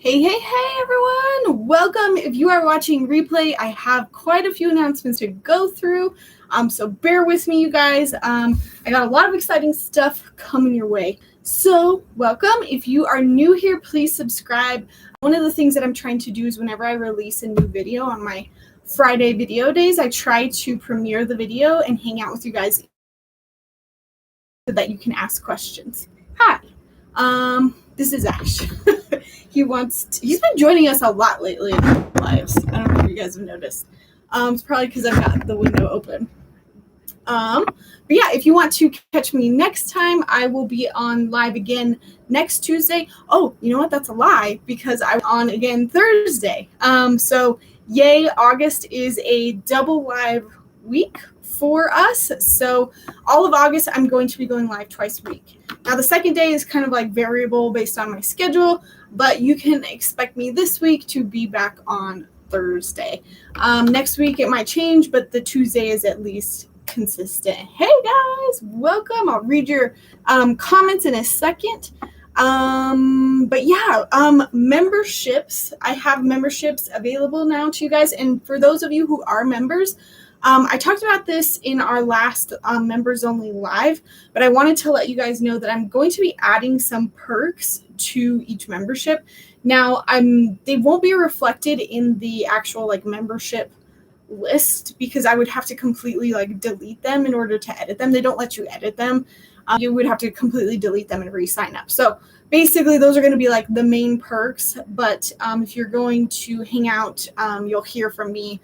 Hey everyone! Welcome. If you are watching replay, I have quite a few announcements to go through. So bear with me, you guys. I got a lot of exciting stuff coming your way. So welcome. If you are new here, please subscribe. One of the things that I'm trying to do is whenever I release a new video on my Friday video days, I try to premiere the video and hang out with you guys so that you can ask questions. Hi. This is Ash. He's been joining us a lot lately in our lives. I don't know if you guys have noticed. It's probably because I've got the window open. But yeah, if you want to catch me next time, I will be on live again next Tuesday. Oh, you know what? That's a lie because I'm on again Thursday. So yay, August is a double live week for us. So all of August, I'm going to be going live twice a week. Now, the second day is kind of like variable based on my schedule, but you can expect me this week to be back on Thursday. Next week, it might change, but the Tuesday is at least consistent. Hey, guys, welcome. I'll read your comments in a second. But yeah, memberships. I have memberships available now to you guys. And for those of you who are members, I talked about this in our last members only live, but I wanted to let you guys know that I'm going to be adding some perks to each membership. Now, they won't be reflected in the actual membership list because I would have to completely delete them in order to edit them. They don't let you edit them. You would have to completely delete them and re-sign up. So basically, those are going to be the main perks. But if you're going to hang out, you'll hear from me.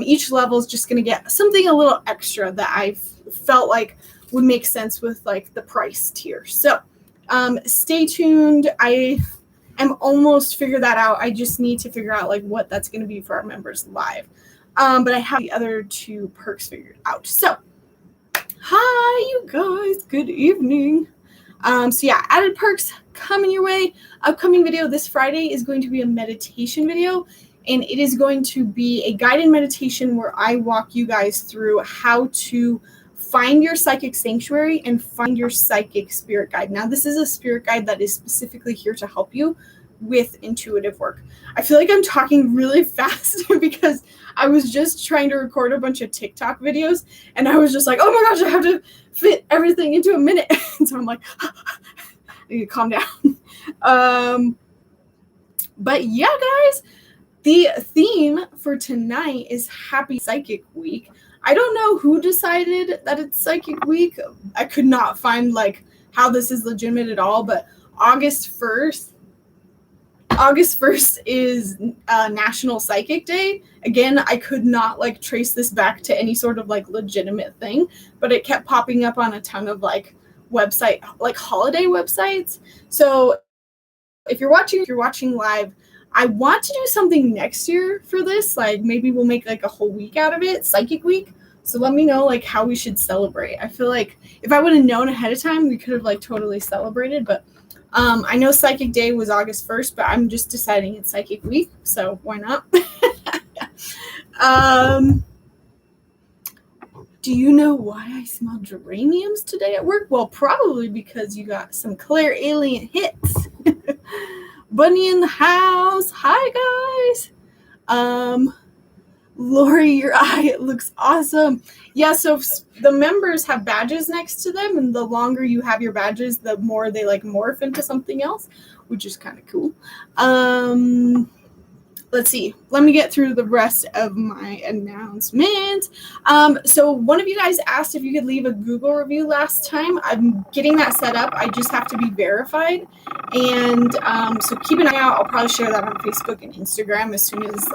Each level is just going to get something a little extra that I felt like would make sense with the price tier. So stay tuned. I am almost figured that out. I just need to figure out what that's going to be for our members live. But I have the other two perks figured out. So hi, you guys. Good evening. So yeah, added perks coming your way. Upcoming video this Friday is going to be a meditation video. And it is going to be a guided meditation where I walk you guys through how to find your psychic sanctuary and find your psychic spirit guide. Now, this is a spirit guide that is specifically here to help you with intuitive work. I feel like I'm talking really fast because I was just trying to record a bunch of TikTok videos and I was just like, oh my gosh, I have to fit everything into a minute. And so I'm like, I need to calm down. But yeah, guys. The theme for tonight is Happy Psychic Week. I don't know who decided that it's Psychic Week. I could not find how this is legitimate at all, but August 1st is National Psychic Day. Again, I could not trace this back to any sort of legitimate thing, but it kept popping up on a ton of website holiday websites. So if you're watching live, I want to do something next year for this. Maybe we'll make a whole week out of it, Psychic Week. So let me know how we should celebrate. I feel like if I would have known ahead of time, we could have totally celebrated. But I know Psychic Day was August 1st, but I'm just deciding it's Psychic Week. So why not? Do you know why I smell geraniums today at work? Well, probably because you got some Claire Alien hits. Bunny in the house. Hi, guys. Lori, your eye, it looks awesome. Yeah, so the members have badges next to them, and the longer you have your badges, the more they morph into something else, which is kind of cool. Let's see. Let me get through the rest of my announcements. So one of you guys asked if you could leave a Google review last time. I'm getting that set up. I just have to be verified. And so keep an eye out. I'll probably share that on Facebook and Instagram as soon as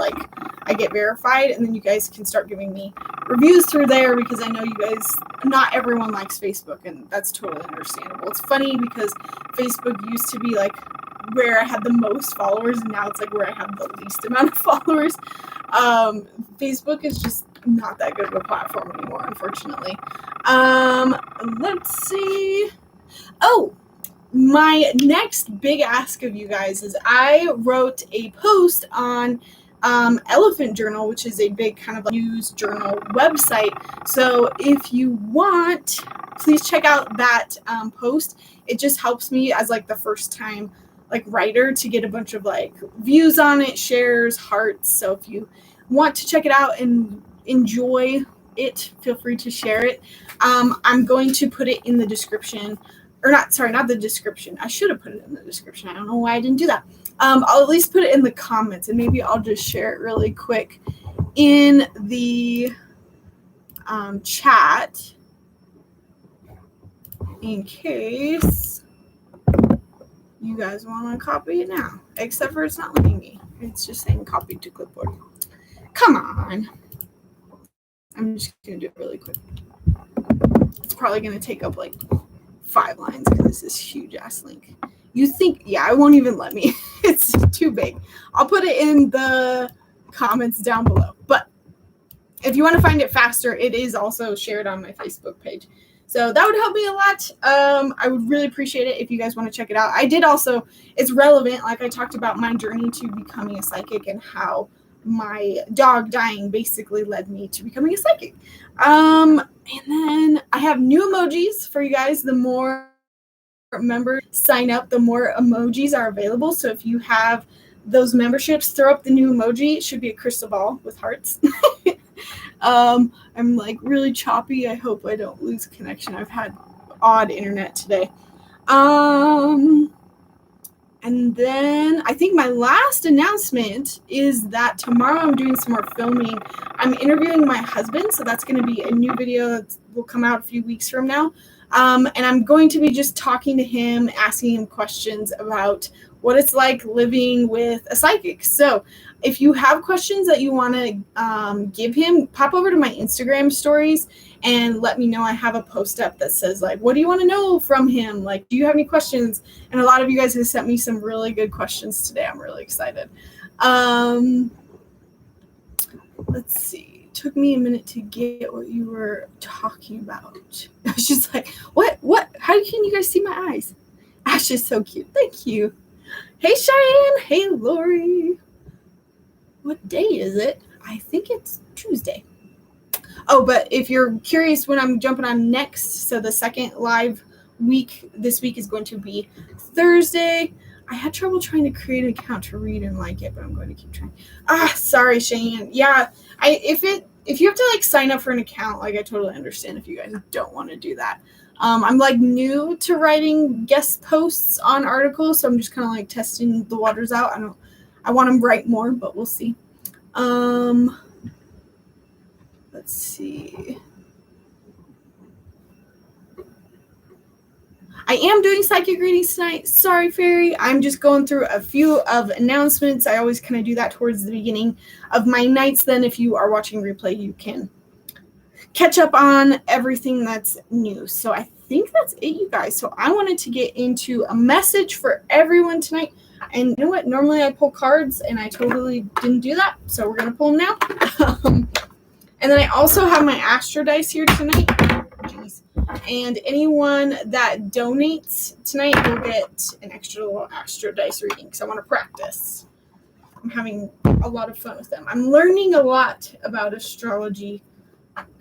I get verified. And then you guys can start giving me reviews through there because I know you guys, not everyone likes Facebook, and that's totally understandable. It's funny because Facebook used to be where I had the most followers, and now it's where I have the least amount of followers. Facebook is just not that good of a platform anymore, unfortunately. Let's see. Oh, my next big ask of you guys is I wrote a post on Elephant Journal, which is a big kind of news journal website. So if you want, please check out that post. It just helps me as the first time like writer to get a bunch of like views on it, shares, hearts. So if you want to check it out and enjoy it, feel free to share it. I'm going to put it in the description, or not the description. I should have put it in the description. I don't know why I didn't do that. I'll at least put it in the comments, and maybe I'll just share it really quick in the chat in case you guys want to copy it now, except for it's not letting me. It's just saying copy to clipboard. Come on. I'm just going to do it really quick. It's probably going to take up like 5 lines because this is huge ass link. You think, yeah, it won't even let me. It's too big. I'll put it in the comments down below. But if you want to find it faster, it is also shared on my Facebook page. So that would help me a lot. I would really appreciate it if you guys want to check it out. I did also, it's relevant, like I talked about my journey to becoming a psychic and how my dog dying basically led me to becoming a psychic. And then I have new emojis for you guys. The more members sign up, the more emojis are available. So if you have those memberships, throw up the new emoji. It should be a crystal ball with hearts. I'm like really choppy. I hope I don't lose connection. I've had odd internet today. And then I think my last announcement is that tomorrow I'm doing some more filming. I'm interviewing my husband, so that's going to be a new video that will come out a few weeks from now. And I'm going to be just talking to him, asking him questions about what it's like living with a psychic. So if you have questions that you want to give him, pop over to my Instagram stories and let me know. I have a post up that says, like, what do you want to know from him? Like, do you have any questions? And a lot of you guys have sent me some really good questions today. I'm really excited. Let's see. It took me a minute to get what you were talking about. I was just like, what? How can you guys see my eyes? Ash is so cute. Thank you. Hey, Cheyenne. Hey, Lori. What day is it? I think it's Tuesday. Oh, but if you're curious when I'm jumping on next, so the second live week this week is going to be Thursday. I had trouble trying to create an account to read and like it, but I'm going to keep trying. Sorry, Cheyenne. Yeah, if you have to like sign up for an account, like I totally understand if you guys don't want to do that. I'm like new to writing guest posts on articles, so I'm just kind of like testing the waters out. I want to write more, but we'll see. Let's see. I am doing psychic readings tonight. Sorry, Fairy. I'm just going through a few of announcements. I always kind of do that towards the beginning of my nights. Then if you are watching replay, you can catch up on everything that's new. So I think that's it, you guys. So I wanted to get into a message for everyone tonight. And you know what? Normally I pull cards, and I totally didn't do that. So we're going to pull them now. And then I also have my Astro Dice here tonight. Jeez. And anyone that donates tonight will get an extra little Astro Dice reading because I want to practice. I'm having a lot of fun with them. I'm learning a lot about astrology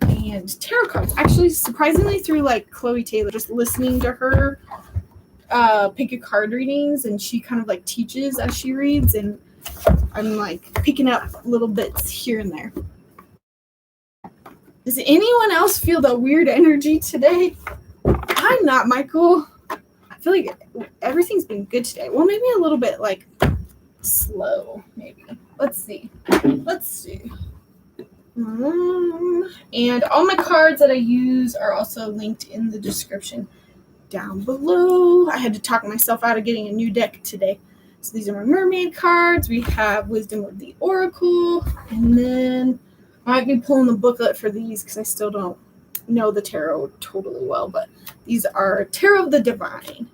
and tarot cards. Actually, surprisingly, through like Chloe Taylor, just listening to her pick a card readings, and she kind of like teaches as she reads, and I'm like picking up little bits here and there. Does anyone else feel the weird energy today? I'm not, Michael. I feel like everything's been good today. Well, maybe a little bit like slow, maybe. Let's see. And all my cards that I use are also linked in the description down below. I had to talk myself out of getting a new deck today. So these are my mermaid cards. We have Wisdom of the Oracle, and then I might be pulling the booklet for these because I still don't know the tarot totally well, but these are Tarot of the Divine.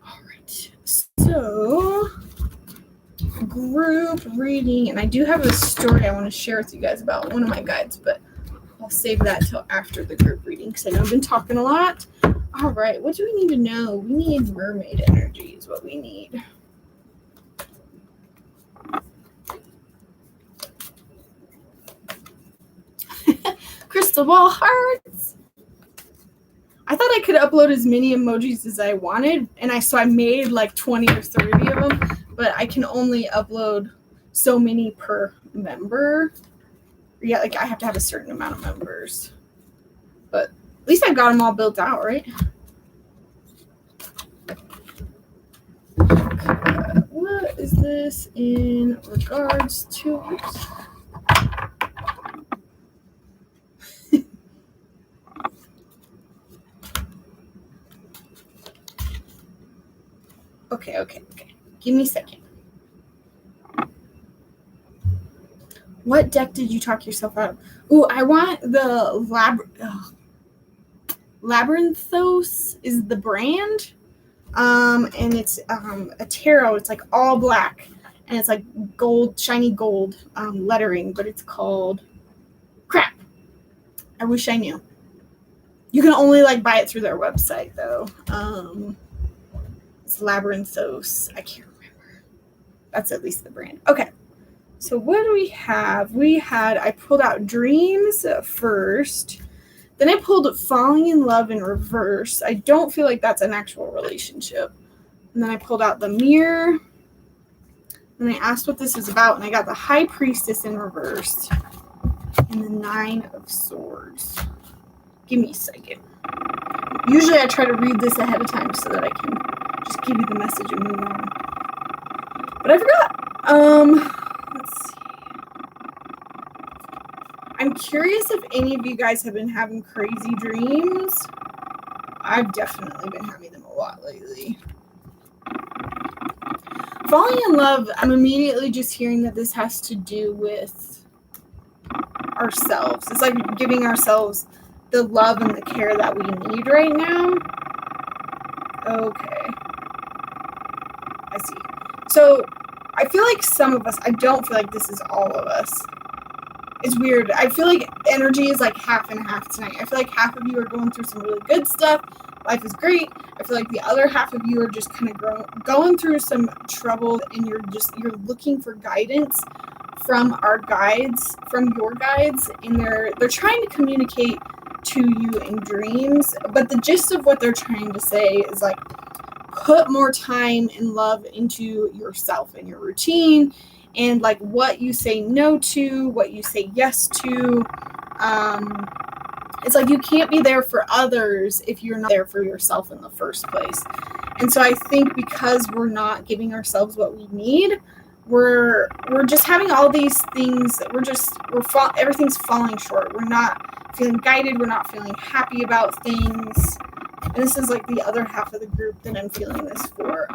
All right, so group reading, and I do have a story I want to share with you guys about one of my guides, but I'll save that till after the group reading because I know I've been talking a lot. All right, what do we need to know? We need mermaid energy is what we need. Crystal ball hearts. I thought I could upload as many emojis as I wanted, and so I made like 20 or 30 of but I can only upload so many per member. Yeah, like I have to have a certain amount of members. But at least I got them all built out, right? What is this in regards to? Oops. Okay. Give me a second. What deck did you talk yourself out of? Ooh, I want the Labyrinthos is the brand. And it's a tarot. It's like all black, and it's like gold, shiny gold lettering, but it's called crap. I wish I knew. You can only like buy it through their website though. It's Labyrinthos. I can't remember. That's at least the brand. Okay. So what do we have? I pulled out Dreams first. Then I pulled Falling in Love in reverse. I don't feel like that's an actual relationship. And then I pulled out the Mirror. And I asked what this is about. And I got the High Priestess in reverse. And the Nine of Swords. Give me a second. Usually I try to read this ahead of time so that I can just give you the message and move on. But I forgot. Let's see. I'm curious if any of you guys have been having crazy dreams. I've definitely been having them a lot lately. Falling in love, I'm immediately just hearing that this has to do with ourselves. It's like giving ourselves the love and the care that we need right now. Okay. I see. So I feel like some of us, I don't feel like this is all of us. It's weird. I feel like energy is like half and half tonight. I feel like half of you are going through some really good stuff. Life is great. I feel like the other half of you are just kind of going through some trouble, and you're looking for guidance from our guides, from your guides, and they're trying to communicate to you in dreams. But the gist of what they're trying to say is like, put more time and love into yourself and your routine, and like what you say no to, what you say yes to. It's like you can't be there for others if you're not there for yourself in the first place. And so I think because we're not giving ourselves what we need, we're just having all these things that everything's falling short. We're not feeling guided. We're not feeling happy about things. And this is like the other half of the group that I'm feeling this for.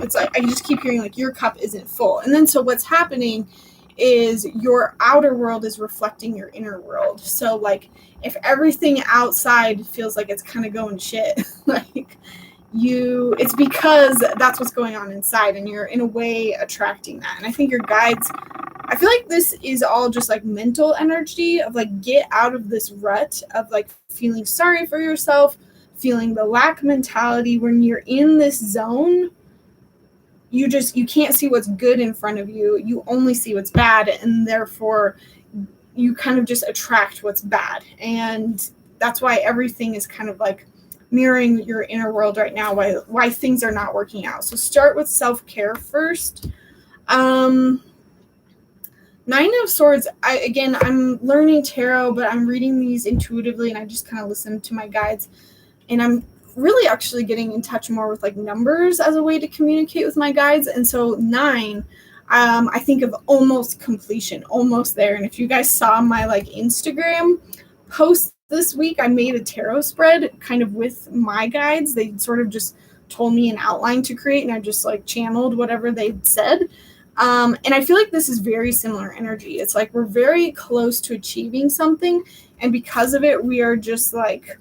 It's like I just keep hearing like your cup isn't full. And then so what's happening is your outer world is reflecting your inner world. So like if everything outside feels like it's kind of going shit, like it's because that's what's going on inside, and you're in a way attracting that. And I think your guides, I feel like this is all just like mental energy of like, get out of this rut of like feeling sorry for yourself, feeling the lack mentality. When you're in this zone, you can't see what's good in front of you. You only see what's bad, and therefore you kind of just attract what's bad. And that's why everything is kind of like mirroring your inner world right now, why things are not working out. So start with self-care first. Nine of Swords, I'm learning tarot, but I'm reading these intuitively, and I just kind of listen to my guides. And I'm really actually getting in touch more with like numbers as a way to communicate with my guides. And so 9, I think of almost completion, almost there. And if you guys saw my like Instagram post this week, I made a tarot spread kind of with my guides. They sort of just told me an outline to create, and I just like channeled whatever they said. And I feel like this is very similar energy. It's like we're very close to achieving something, and because of it, we are just like,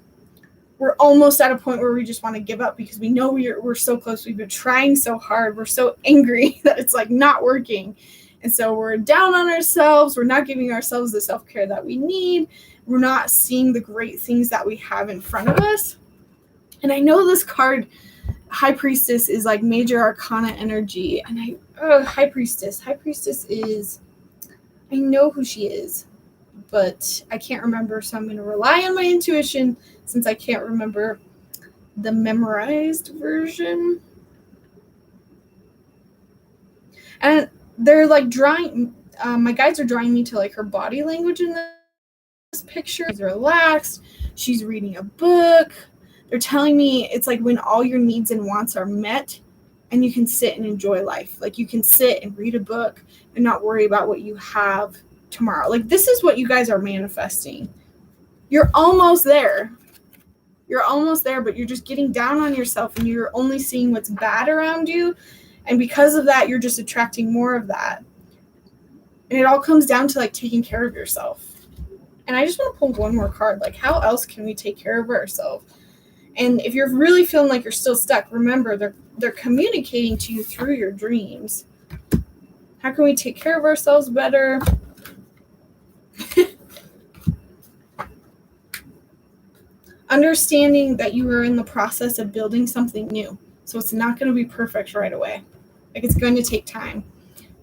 we're almost at a point where we just want to give up because we know we're so close. We've been trying so hard. We're so angry that it's like not working. And so we're down on ourselves. We're not giving ourselves the self-care that we need. We're not seeing the great things that we have in front of us. And I know this card, High Priestess, is like major arcana energy. And High Priestess is, I know who she is, but I can't remember. So I'm going to rely on my intuition since I can't remember the memorized version. And they're like drawing, my guides are drawing me to like her body language in this picture. She's relaxed. She's reading a book. They're telling me it's like when all your needs and wants are met and you can sit and enjoy life. Like you can sit and read a book and not worry about what you have tomorrow. Like this is what you guys are manifesting. You're almost there. You're almost there, but you're just getting down on yourself and you're only seeing what's bad around you. And because of that, you're just attracting more of that. And it all comes down to like taking care of yourself. And I just want to pull one more card. Like, how else can we take care of ourselves? And if you're really feeling like you're still stuck, remember they're communicating to you through your dreams. How can we take care of ourselves better? Understanding that you are in the process of building something new. So it's not going to be perfect right away. Like it's going to take time.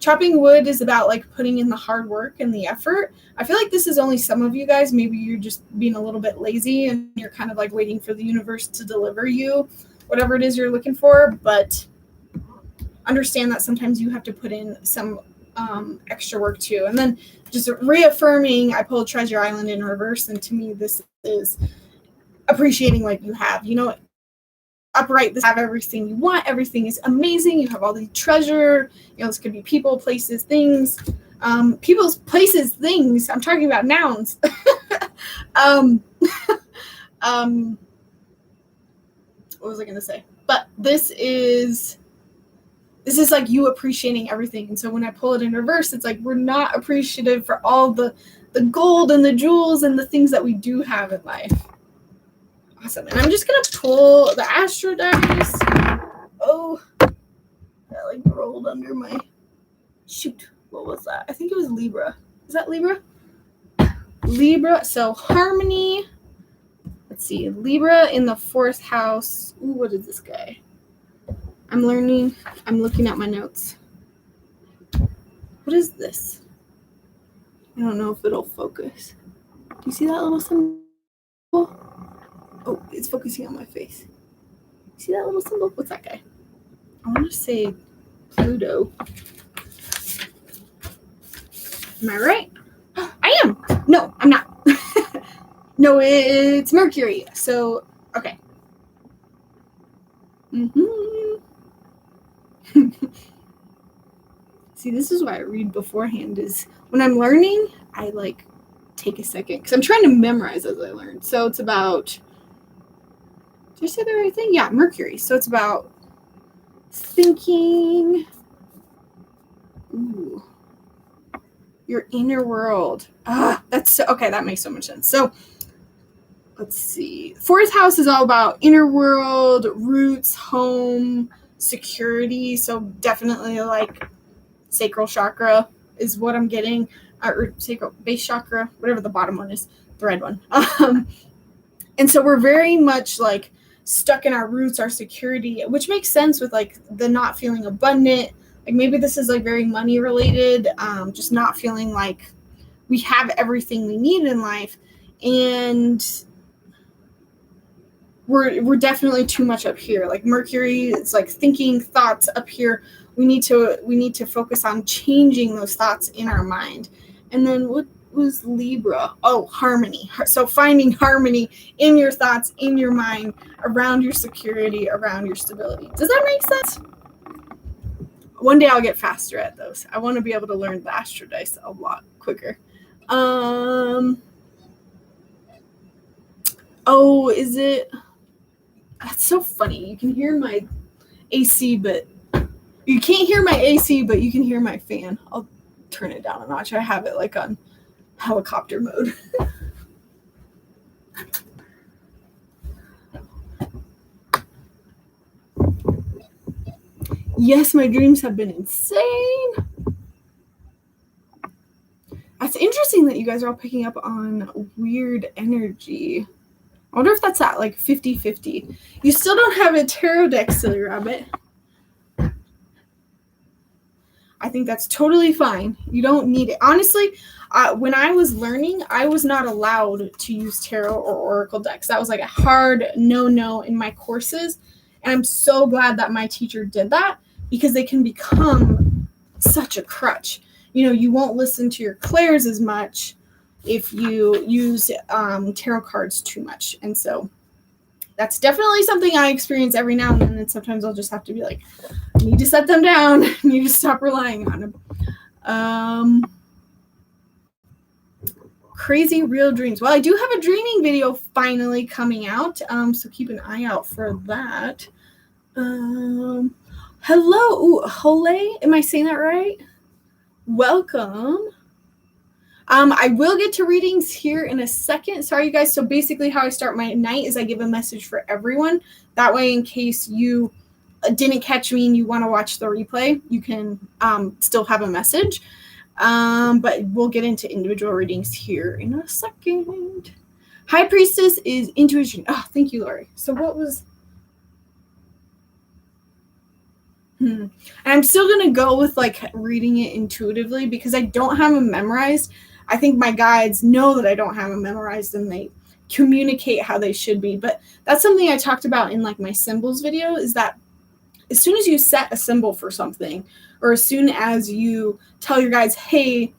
Chopping wood is about like putting in the hard work and the effort. I feel like this is only some of you guys. Maybe you're just being a little bit lazy and you're kind of like waiting for the universe to deliver you whatever it is you're looking for. But understand that sometimes you have to put in some extra work too. And then just reaffirming, I pulled Treasure Island in reverse. And to me, this is appreciating what you have. You know, upright, this have everything you want. Everything is amazing. You have all the treasure. You know, this could be people, places, things. People's, places, things. I'm talking about nouns. What was I going to say? But this is like you appreciating everything. And so when I pull it in reverse, it's like we're not appreciative for all the gold and the jewels and the things that we do have in life. Awesome. And I'm just going to pull the Astro dice. Oh, that like rolled under my, shoot, what was that? I think it was Libra. Is that Libra? Libra. So harmony. Let's see. Libra in the 4th house. Ooh, what is this guy? I'm learning. I'm looking at my notes. What is this? I don't know if it'll focus. Do you see that little symbol? Oh, it's focusing on my face. See that little symbol? What's that guy? I want to say Pluto. Am I right? I am. No, I'm not. No, it's Mercury. So, okay. See, this is why I read beforehand is when I'm learning, I like take a second because I'm trying to memorize as I learn. So it's about, did I say the right thing? Yeah, Mercury. So it's about thinking. Ooh. Your inner world. That's so, okay. That makes so much sense. So let's see. 4th house is all about inner world, roots, home, security. So definitely like sacral chakra is what I'm getting, or sacral base chakra, whatever the bottom one is, the red one. And so we're very much like stuck in our roots, our security, which makes sense with like the not feeling abundant. Like maybe this is like very money related, just not feeling like we have everything we need in life. And we're definitely too much up here. Like Mercury, it's like thinking thoughts up here. We need to focus on changing those thoughts in our mind. And then what was Libra? Oh, harmony. So finding harmony in your thoughts, in your mind, around your security, around your stability. Does that make sense? One day I'll get faster at those. I want to be able to learn the Astro dice a lot quicker. Oh, is it? That's so funny. You can hear my AC, but you can't hear my AC, but you can hear my fan. I'll turn it down a notch. I have it like on helicopter mode. Yes, my dreams have been insane. It's interesting that you guys are all picking up on weird energy. I wonder if that's at like 50-50. You still don't have a tarot deck, silly rabbit. I think that's totally fine. You don't need it. Honestly, when I was learning, I was not allowed to use tarot or oracle decks. That was like a hard no in my courses. And I'm so glad that my teacher did that because they can become such a crutch. You won't listen to your clairs as much if you use tarot cards too much. And so that's definitely something I experience every now and then. And sometimes I'll just have to be like, I need to set them down. I need to stop relying on them. Crazy real dreams. Well, I do have a dreaming video finally coming out. So keep an eye out for that. Hello. Ooh, Hole. Am I saying that right? Welcome. I will get to readings here in a second. Sorry, you guys. So basically how I start my night is I give a message for everyone. That way, in case you didn't catch me and you want to watch the replay, you can still have a message. But we'll get into individual readings here in a second. High Priestess is intuition. Oh, thank you, Lauryn. So what was... And I'm still going to go with like reading it intuitively because I don't have them memorized. I think my guides know that I don't have them memorized and they communicate how they should be. But that's something I talked about in like my symbols video, is that as soon as you set a symbol for something, or as soon as you tell your guides, hey,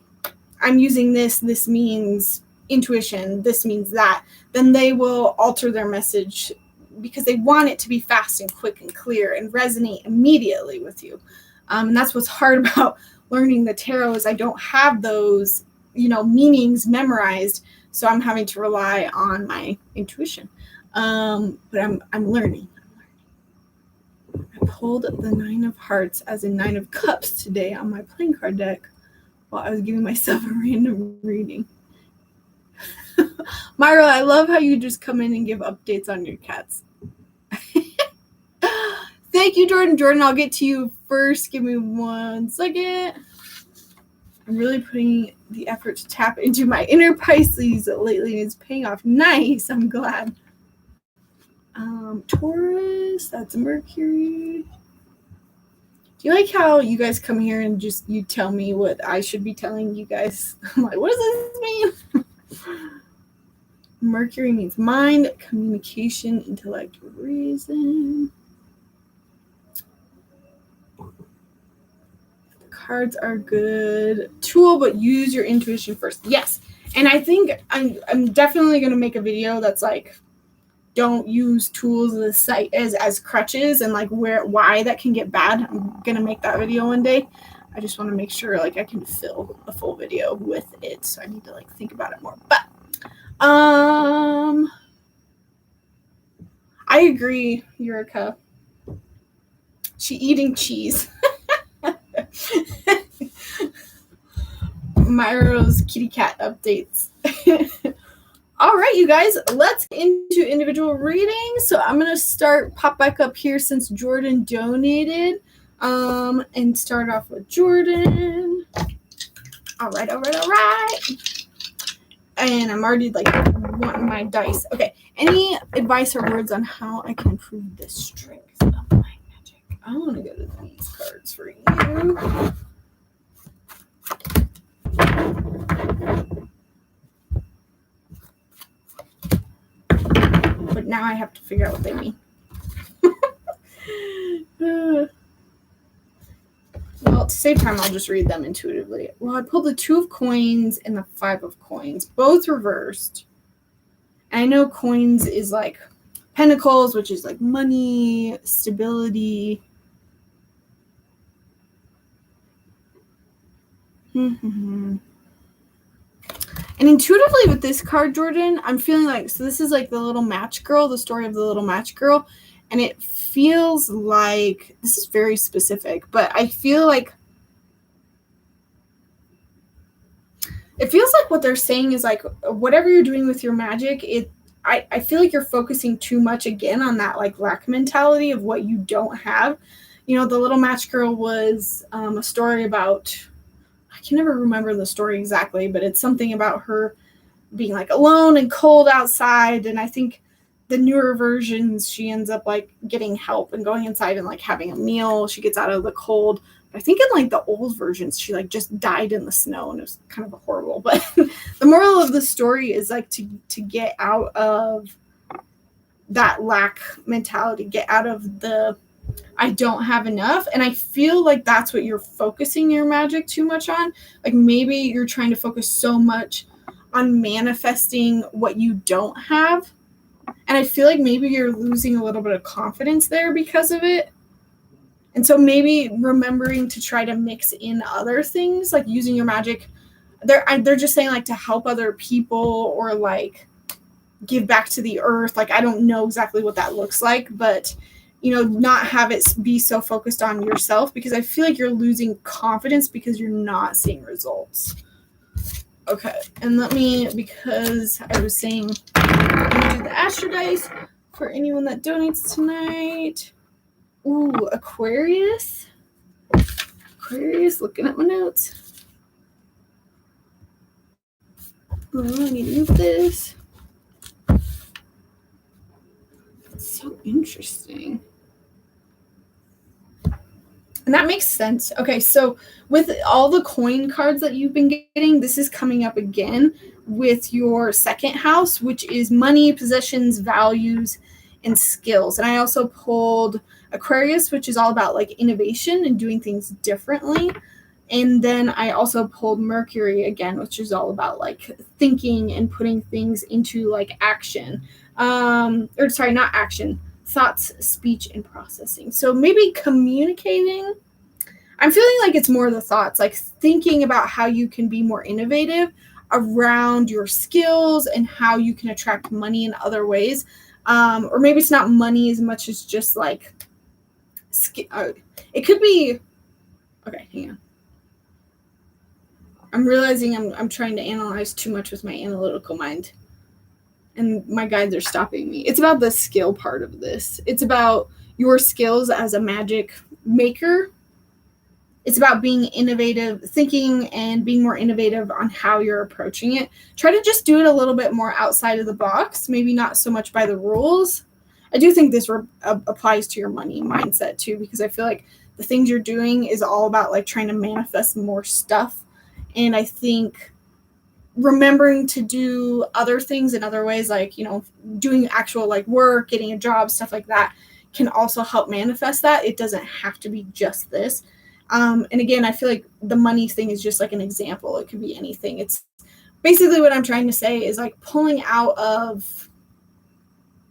I'm using this means intuition, this means that, then they will alter their message because they want it to be fast and quick and clear and resonate immediately with you. And that's what's hard about learning the tarot, is I don't have those, meanings memorized. So I'm having to rely on my intuition. But I'm learning. I pulled the 9 of Hearts as in 9 of Cups today on my playing card deck while I was giving myself a random reading. Myra, I love how you just come in and give updates on your cats. Thank you, Jordan. Jordan, I'll get to you first. Give me 1 second. I'm really putting the effort to tap into my inner Pisces lately, and it's paying off. Nice. I'm glad. Taurus, that's Mercury. Do you like how you guys come here and just you tell me what I should be telling you guys? I'm like, what does this mean? Mercury means mind, communication, intellect, reason. The cards are good. Tool, but use your intuition first. Yes. And I think I'm definitely going to make a video that's like, don't use tools as crutches, and like why that can get bad. I'm going to make that video one day. I just want to make sure like I can fill a full video with it. So I need to like think about it more. But I agree, Yurika. She eating cheese. Myro's kitty cat updates. All right, you guys, let's get into individual readings. So I'm going to pop back up here since Jordan donated, and start off with Jordan. All right. And I'm already like wanting my dice. Okay, any advice or words on how I can improve the strength of my magic? I want to go to these cards for you. But now I have to figure out what they mean. Well, to save time, I'll just read them intuitively. Well, I pulled the 2 of Coins and the 5 of Coins, both reversed. And I know Coins is like Pentacles, which is like money, stability. And intuitively with this card, Jordan, I'm feeling like, so this is like the little match girl, the story of the little match girl. And it feels like, this is very specific, but I feel like, it feels like what they're saying is like, whatever you're doing with your magic, I feel like you're focusing too much again on that like lack mentality of what you don't have. The little match girl was a story about, I can never remember the story exactly, but it's something about her being like alone and cold outside. And I think the newer versions, she ends up like getting help and going inside and like having a meal. She gets out of the cold. I think in like the old versions, she like just died in the snow, and it was kind of horrible. But the moral of the story is like to get out of that lack mentality, get out of the I don't have enough. And I feel like that's what you're focusing your magic too much on. Like maybe you're trying to focus so much on manifesting what you don't have. And I feel like maybe you're losing a little bit of confidence there because of it. And so maybe remembering to try to mix in other things, like using your magic. They're just saying like to help other people or like give back to the earth. Like I don't know exactly what that looks like, but not have it be so focused on yourself, because I feel like you're losing confidence because you're not seeing results. Okay, and because I was saying I'm gonna do the Astro Dice for anyone that donates tonight. Ooh, Aquarius, looking at my notes. Oh, I need to move this. It's so interesting. And that makes sense. Okay, so with all the coin cards that you've been getting, this is coming up again with your second house, which is money, possessions, values, and skills. And I also pulled Aquarius, which is all about like innovation and doing things differently. And then I also pulled Mercury again, which is all about like thinking and putting things into like action. Or sorry, not action. Thoughts, speech, and processing. So maybe communicating. I'm feeling like it's more the thoughts, like thinking about how you can be more innovative around your skills and how you can attract money in other ways. Or maybe it's not money as much as just like it could be. Okay, hang on. I'm realizing I'm trying to analyze too much with my analytical mind. And my guides are stopping me. It's about the skill part of this. It's about your skills as a magic maker. It's about being innovative, thinking and being more innovative on how you're approaching it. Try to just do it a little bit more outside of the box, maybe not so much by the rules. I do think this applies to your money mindset too, because I feel like the things you're doing is all about like trying to manifest more stuff. And I think remembering to do other things in other ways, like, doing actual like work, getting a job, stuff like that can also help manifest that. It doesn't have to be just this. And again, I feel like the money thing is just like an example. It could be anything. It's basically what I'm trying to say is like pulling out of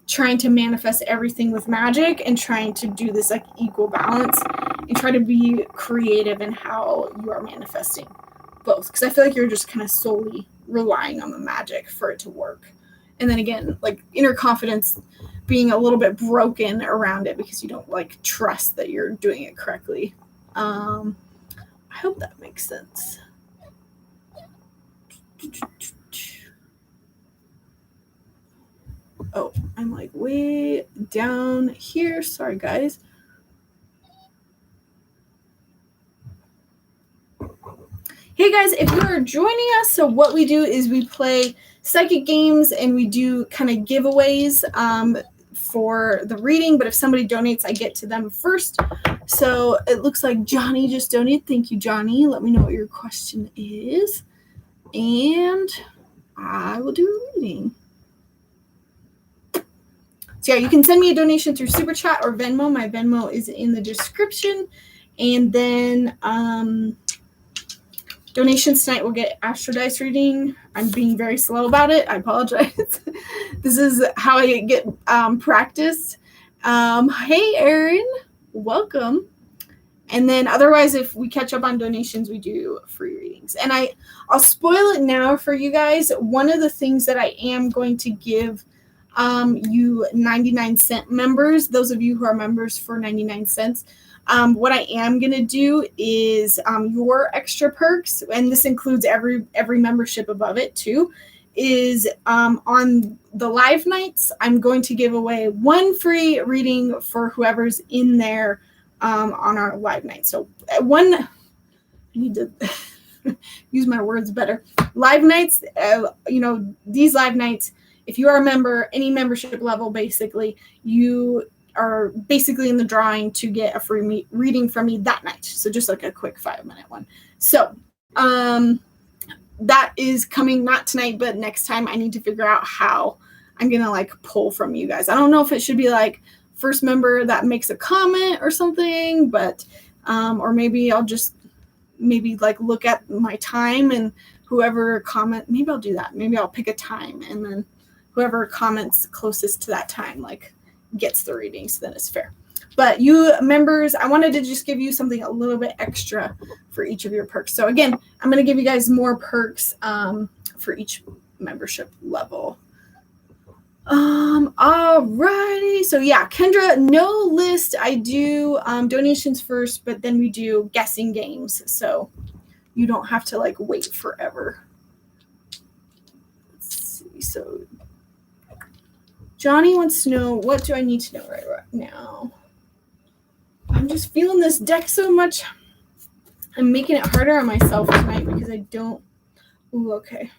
trying to manifest everything with magic and trying to do this like equal balance and try to be creative in how you are manifesting both, because I feel like you're just kind of solely relying on the magic for it to work. And then again, like inner confidence being a little bit broken around it because you don't like trust that you're doing it correctly. I hope that makes sense. Oh, I'm like way down here. Sorry, guys. Hey guys, if you are joining us, so what we do is we play psychic games and we do kind of giveaways for the reading, but if somebody donates, I get to them first. So it looks like Johnny just donated. Thank you, Johnny. Let me know what your question is, and I will do a reading. So yeah, you can send me a donation through Super Chat or Venmo. My Venmo is in the description. And then donations tonight will get Astro Dice reading. I'm being very slow about it. I apologize. This is how I get practice. Hey, Erin. Welcome. And then otherwise, if we catch up on donations, we do free readings. And I'll spoil it now for you guys. One of the things that I am going to give you 99-cent members, those of you who are members for 99 cents, what I am going to do is your extra perks, and this includes every membership above it too, is on the live nights, I'm going to give away one free reading for whoever's in there on our live night. So I need to use my words better. Live nights, these live nights, if you are a member, any membership level, basically, you are basically in the drawing to get a free reading from me that night. So just like a quick 5-minute one. So that is coming not tonight, but next time. I need to figure out how I'm going to like pull from you guys. I don't know if it should be like first member that makes a comment or something, but or maybe I'll just like look at my time, and whoever comment, maybe I'll do that. Maybe I'll pick a time, and then whoever comments closest to that time like gets the reading, so then it's fair. But you members, I wanted to just give you something a little bit extra for each of your perks. So again, I'm going to give you guys more perks for each membership level. Alrighty. So yeah, Kendra, no list. I do donations first, but then we do guessing games. So you don't have to like wait forever. Let's see. So Johnny wants to know, what do I need to know right now? I'm just feeling this deck so much. I'm making it harder on myself tonight because I don't. Ooh, okay.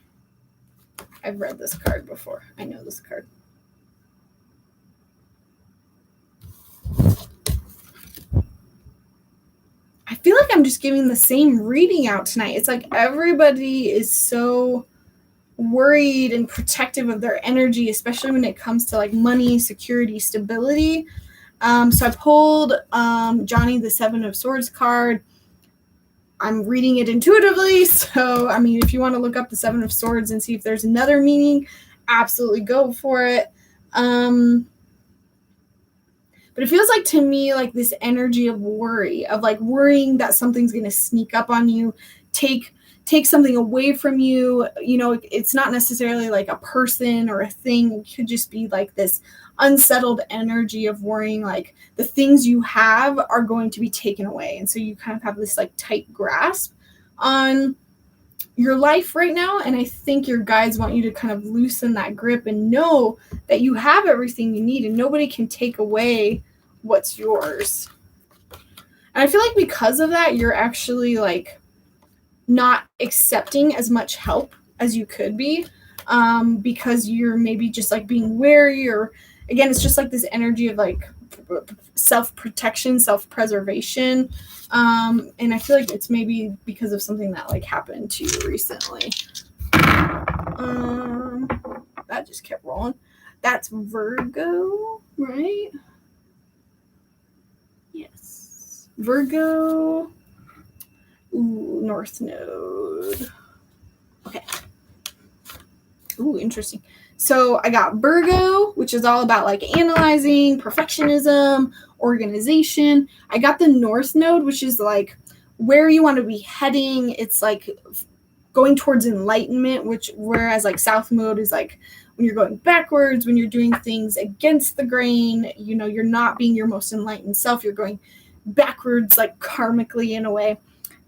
I've read this card before. I know this card. I feel like I'm just giving the same reading out tonight. It's like everybody is so worried and protective of their energy, especially when it comes to like money, security, stability. So I pulled Johnny the Seven of Swords card. I'm reading it intuitively. So, I mean, if you want to look up the Seven of Swords and see if there's another meaning, absolutely go for it. But it feels like to me, like this energy of worry, of like worrying that something's going to sneak up on you, take something away from you. You know, it's not necessarily like a person or a thing. It could just be like this unsettled energy of worrying, like the things you have are going to be taken away. And so you kind of have this like tight grasp on your life right now. And I think your guides want you to kind of loosen that grip and know that you have everything you need and nobody can take away what's yours. And I feel like because of that, you're actually like not accepting as much help as you could be, because you're maybe just like being wary, or again, it's just like this energy of like self-protection, self-preservation. And I feel like it's maybe because of something that like happened to you recently. That just kept rolling. That's Virgo, right? Yes. Virgo. Ooh, North Node. Okay. Ooh, interesting. So I got Virgo, which is all about like analyzing, perfectionism, organization. I got the North Node, which is like where you want to be heading. It's like going towards enlightenment, whereas like South Node is like when you're going backwards, when you're doing things against the grain, you know, you're not being your most enlightened self. You're going backwards, like karmically in a way.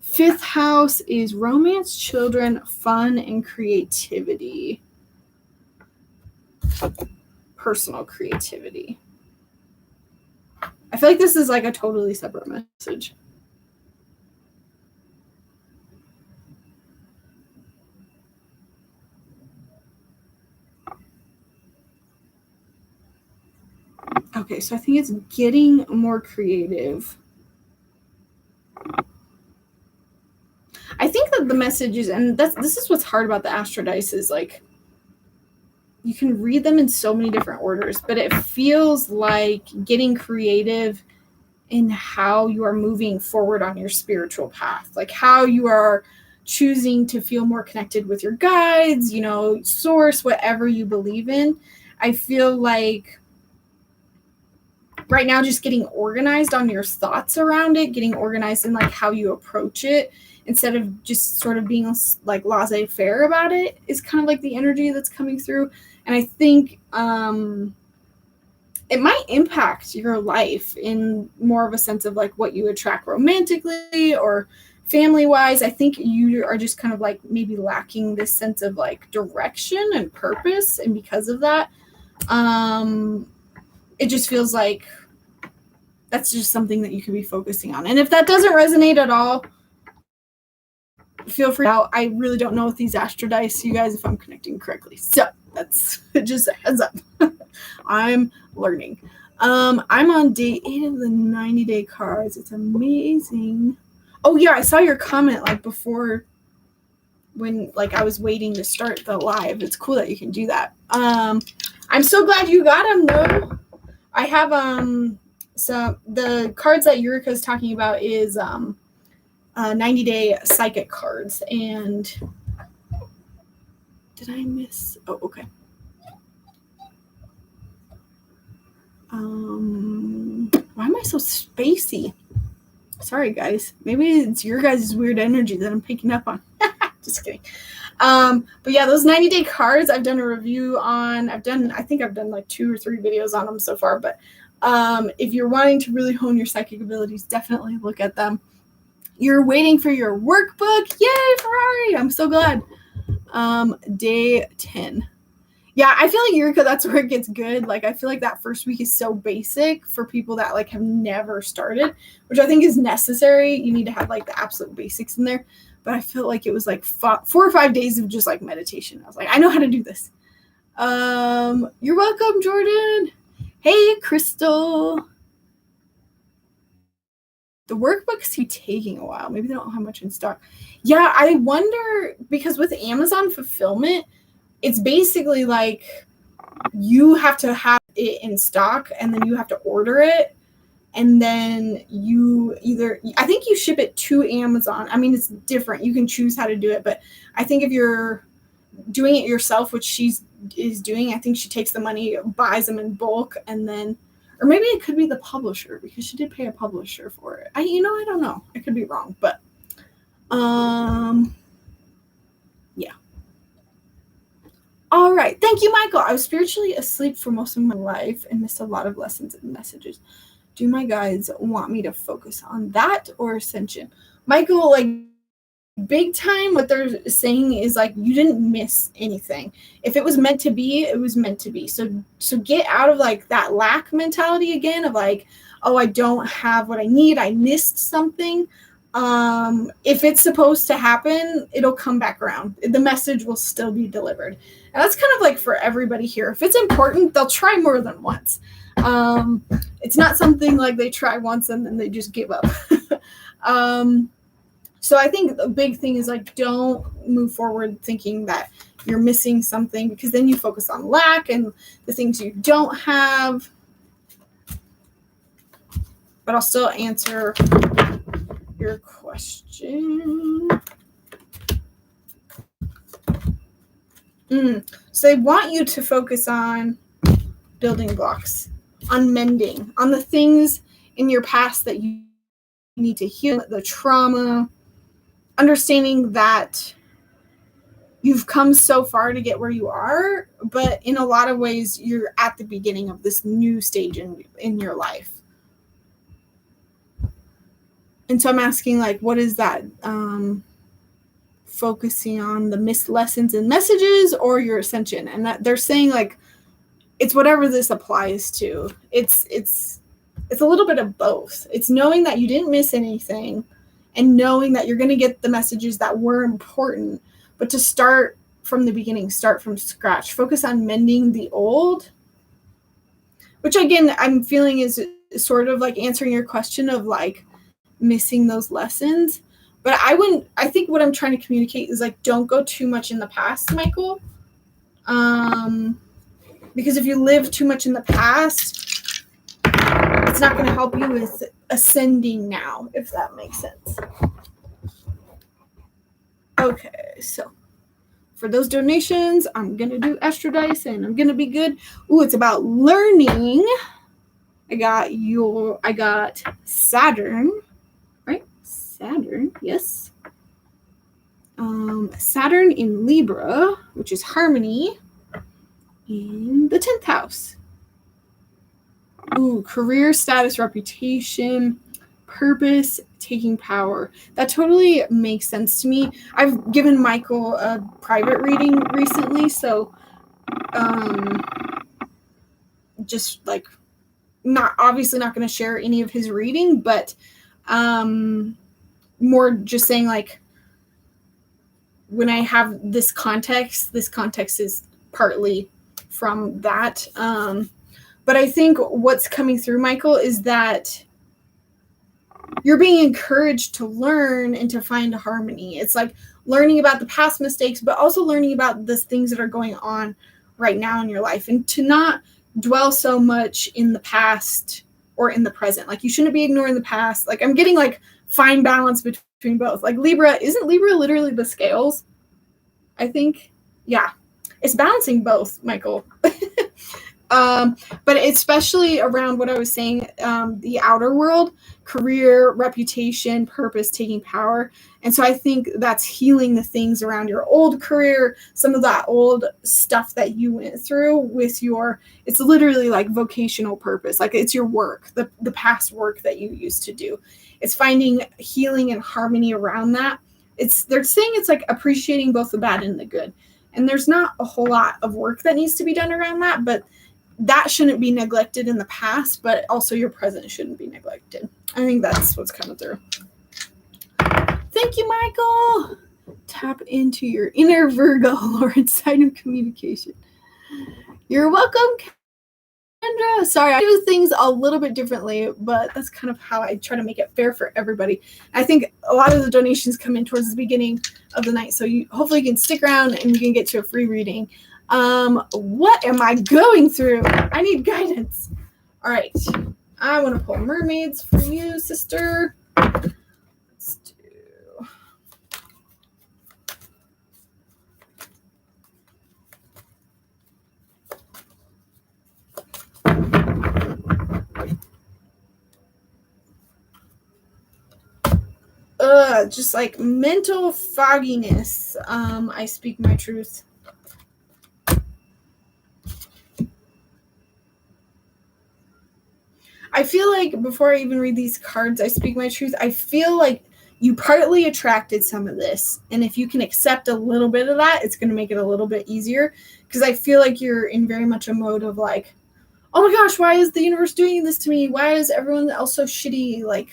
Fifth house is romance, children, fun, and creativity. Personal creativity. I feel like this is like a totally separate message. Okay, so I think it's getting more creative. I think that the message is, and this is what's hard about the Astro Dice, is like you can read them in so many different orders, but it feels like getting creative in how you are moving forward on your spiritual path, like how you are choosing to feel more connected with your guides, you know, source, whatever you believe in. I feel like right now just getting organized on your thoughts around it, getting organized in like how you approach it, instead of just sort of being like laissez-faire about it, is kind of like the energy that's coming through. And I think it might impact your life in more of a sense of like what you attract romantically or family-wise. I think you are just kind of like maybe lacking this sense of like direction and purpose. And because of that, it just feels like that's just something that you could be focusing on. And if that doesn't resonate at all, feel free out. I really don't know with these Astro Dice, you guys, if I'm connecting correctly. So that's just a heads up. I'm learning. I'm on day 8 of the 90-day cards. It's amazing. Oh yeah, I saw your comment like before when like I was waiting to start the live. It's cool that you can do that. I'm so glad you got them though. I have so the cards that Eureka is talking about is 90-day psychic cards. And did I miss? Oh, okay. Why am I so spacey? Sorry, guys. Maybe it's your guys' weird energy that I'm picking up on. Just kidding. But yeah, those 90-day cards I've done a review on. I think I've done like 2 or 3 videos on them so far. But if you're wanting to really hone your psychic abilities, definitely look at them. You're waiting for your workbook. Yay, Ferrari! I'm so glad. Day 10. Yeah, I feel like Eureka, that's where it gets good. Like, I feel like that first week is so basic for people that, like, have never started, which I think is necessary. You need to have, like, the absolute basics in there. But I feel like it was, like, 4 or 5 days of just, like, meditation. I was like, I know how to do this. You're welcome, Jordan. Hey, Crystal. The workbooks keep taking a while. Maybe they don't have much in stock. Yeah, I wonder, because with Amazon fulfillment, it's basically like you have to have it in stock and then you have to order it. And then I think you ship it to Amazon. I mean, it's different. You can choose how to do it. But I think if you're doing it yourself, which she is doing, I think she takes the money, buys them in bulk, and then, or maybe it could be the publisher because she did pay a publisher for it. I don't know. I could be wrong. But, yeah. All right. Thank you, Michael. I was spiritually asleep for most of my life and missed a lot of lessons and messages. Do my guides want me to focus on that or ascension? Michael, like, big time, what they're saying is, like, you didn't miss anything. If it was meant to be, it was meant to be. So get out of, like, that lack mentality again of, like, oh, I don't have what I need. I missed something. If it's supposed to happen, it'll come back around. The message will still be delivered. And that's kind of like for everybody here. If it's important, they'll try more than once. It's not something like they try once and then they just give up. So I think the big thing is, like, don't move forward thinking that you're missing something, because then you focus on lack and the things you don't have. But I'll still answer your question. So they want you to focus on building blocks, on mending, on the things in your past that you need to heal, the trauma, understanding that you've come so far to get where you are, but in a lot of ways, you're at the beginning of this new stage in your life. And so I'm asking, like, what is that? Focusing on the missed lessons and messages or your ascension? And that they're saying, like, it's whatever this applies to. It's a little bit of both. It's knowing that you didn't miss anything and knowing that you're going to get the messages that were important, but to start from the beginning, start from scratch, focus on mending the old, which again, I'm feeling is sort of like answering your question of, like, missing those lessons. But I think what I'm trying to communicate is, like, don't go too much in the past, Michael. Because if you live too much in the past, it's not going to help you with ascending now, if that makes sense. Okay, so for those donations, I'm going to do Astro Dice and I'm going to be good. Ooh, it's about learning. I got Saturn, right? Saturn, yes. Saturn in Libra, which is harmony, in the 10th house. Ooh, career, status, reputation, purpose, taking power. That totally makes sense to me. I've given Michael a private reading recently, so just, like, obviously not going to share any of his reading, but more just saying, like, when I have this context is partly from that. But I think what's coming through, Michael, is that you're being encouraged to learn and to find harmony. It's like learning about the past mistakes, but also learning about the things that are going on right now in your life, and to not dwell so much in the past or in the present. Like, you shouldn't be ignoring the past. Like, I'm getting like fine balance between both. Like, Libra, isn't Libra literally the scales? I think. Yeah. It's balancing both, Michael. But especially around what I was saying, the outer world, career, reputation, purpose, taking power. And so I think that's healing the things around your old career, some of that old stuff that you went through with your, it's literally like vocational purpose. Like, it's your work, the past work that you used to do. It's finding healing and harmony around that. They're saying it's like appreciating both the bad and the good. And there's not a whole lot of work that needs to be done around that, but that shouldn't be neglected in the past, but also your present shouldn't be neglected. I think that's what's coming through. Thank you, Michael. Tap into your inner Virgo, Lauryn, sign of communication. You're welcome, Kendra. Sorry, I do things a little bit differently, but that's kind of how I try to make it fair for everybody. I think a lot of the donations come in towards the beginning of the night, so you hopefully can stick around and we can get to a free reading. What am I going through? I need guidance. All right. I want to pull mermaids for you, sister. Let's do. Just like mental fogginess. I speak my truth. I feel like before I even read these cards, I speak my truth. I feel like you partly attracted some of this. And if you can accept a little bit of that, it's going to make it a little bit easier. Because I feel like you're in very much a mode of like, oh my gosh, why is the universe doing this to me? Why is everyone else so shitty? Like,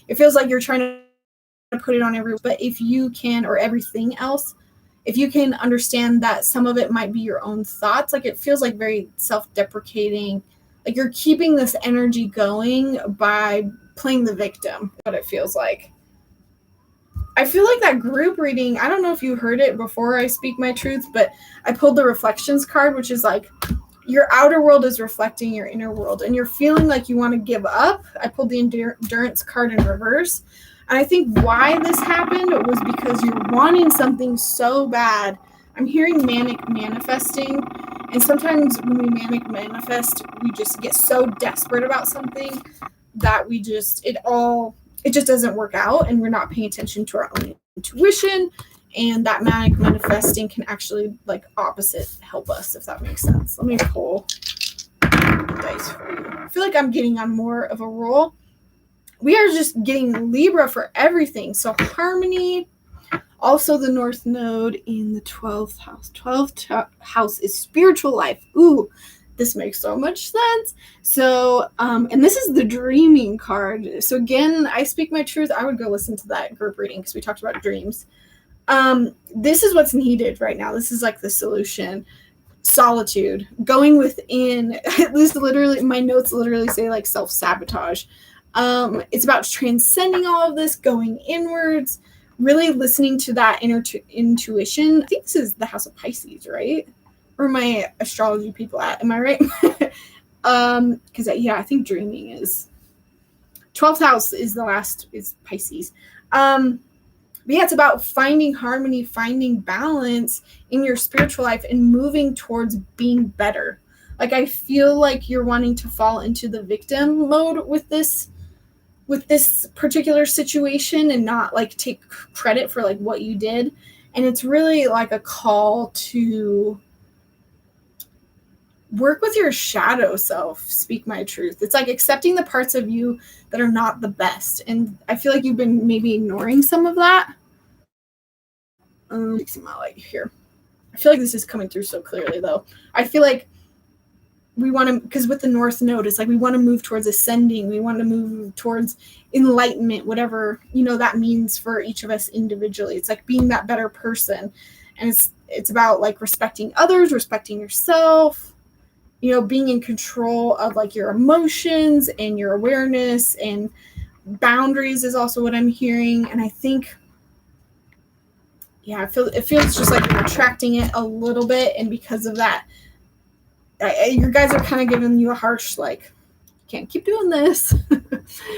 it feels like you're trying to put it on everyone. But if you can, or everything else, if you can understand that some of it might be your own thoughts, like it feels like very self-deprecating. Like you're keeping this energy going by playing the victim, what it feels like. I feel like that group reading, I don't know if you heard it before I speak my truth, but I pulled the reflections card, which is like your outer world is reflecting your inner world and you're feeling like you want to give up. I pulled the endurance card in reverse. And I think why this happened was because you're wanting something so bad. I'm hearing manic manifesting. And sometimes when we manic manifest, we just get so desperate about something that we just, it just doesn't work out and we're not paying attention to our own intuition. And that manic manifesting can actually, like, opposite help us, if that makes sense. Let me pull dice for you. I feel like I'm getting on more of a roll. We are just getting Libra for everything. So harmony, also the North Node in the 12th house. 12th house is spiritual life. Ooh, this makes so much sense. So, and this is the dreaming card. So again, I speak my truth. I would go listen to that group reading because we talked about dreams. This is what's needed right now. This is like the solution. Solitude, going within. This literally, my notes literally say like self-sabotage. It's about transcending all of this, going inwards, really listening to that inner intuition. I think this is the house of Pisces, right? Where are my astrology people at? Am I right? Because yeah, I think dreaming is 12th house is the last, is Pisces. But yeah, it's about finding harmony, finding balance in your spiritual life and moving towards being better. Like, I feel like you're wanting to fall into the victim mode with this particular situation and not like take credit for like what you did. And it's really like a call to work with your shadow self, speak my truth. It's like accepting the parts of you that are not the best. And I feel like you've been maybe ignoring some of that. Fixing my light here. I feel like this is coming through so clearly though. I feel like we want to, because with the North Node, it's like we want to move towards ascending. We want to move towards enlightenment, whatever, that means for each of us individually. It's like being that better person. And it's about like respecting others, respecting yourself, being in control of like your emotions and your awareness, and boundaries is also what I'm hearing. And I think, yeah, it feels just like you're attracting it a little bit. And because of that, your guys are kind of giving you a harsh, like, can't keep doing this.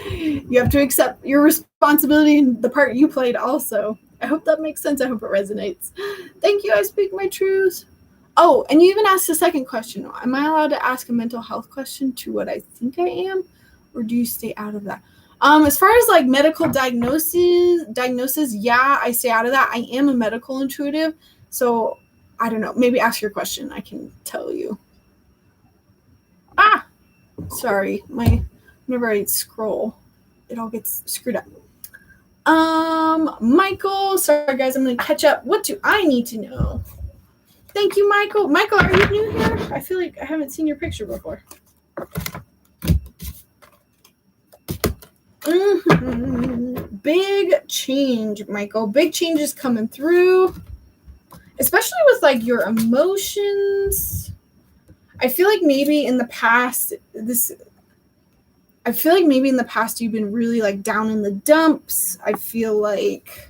You have to accept your responsibility and the part you played also. I hope that makes sense. I hope it resonates. Thank you. I speak my truths. Oh, and you even asked the second question. Am I allowed to ask a mental health question to what I think I am? Or do you stay out of that? As far as like medical diagnosis, yeah, I stay out of that. I am a medical intuitive. So I don't know. Maybe ask your question. I can tell you. Sorry. Whenever I scroll, it all gets screwed up. Michael, sorry guys, I'm gonna catch up. What do I need to know? Thank you, Michael. Michael, are you new here? I feel like I haven't seen your picture before. Big change, Michael. Big changes coming through, especially with like your emotions. I feel like maybe in the past you've been really like down in the dumps. I feel like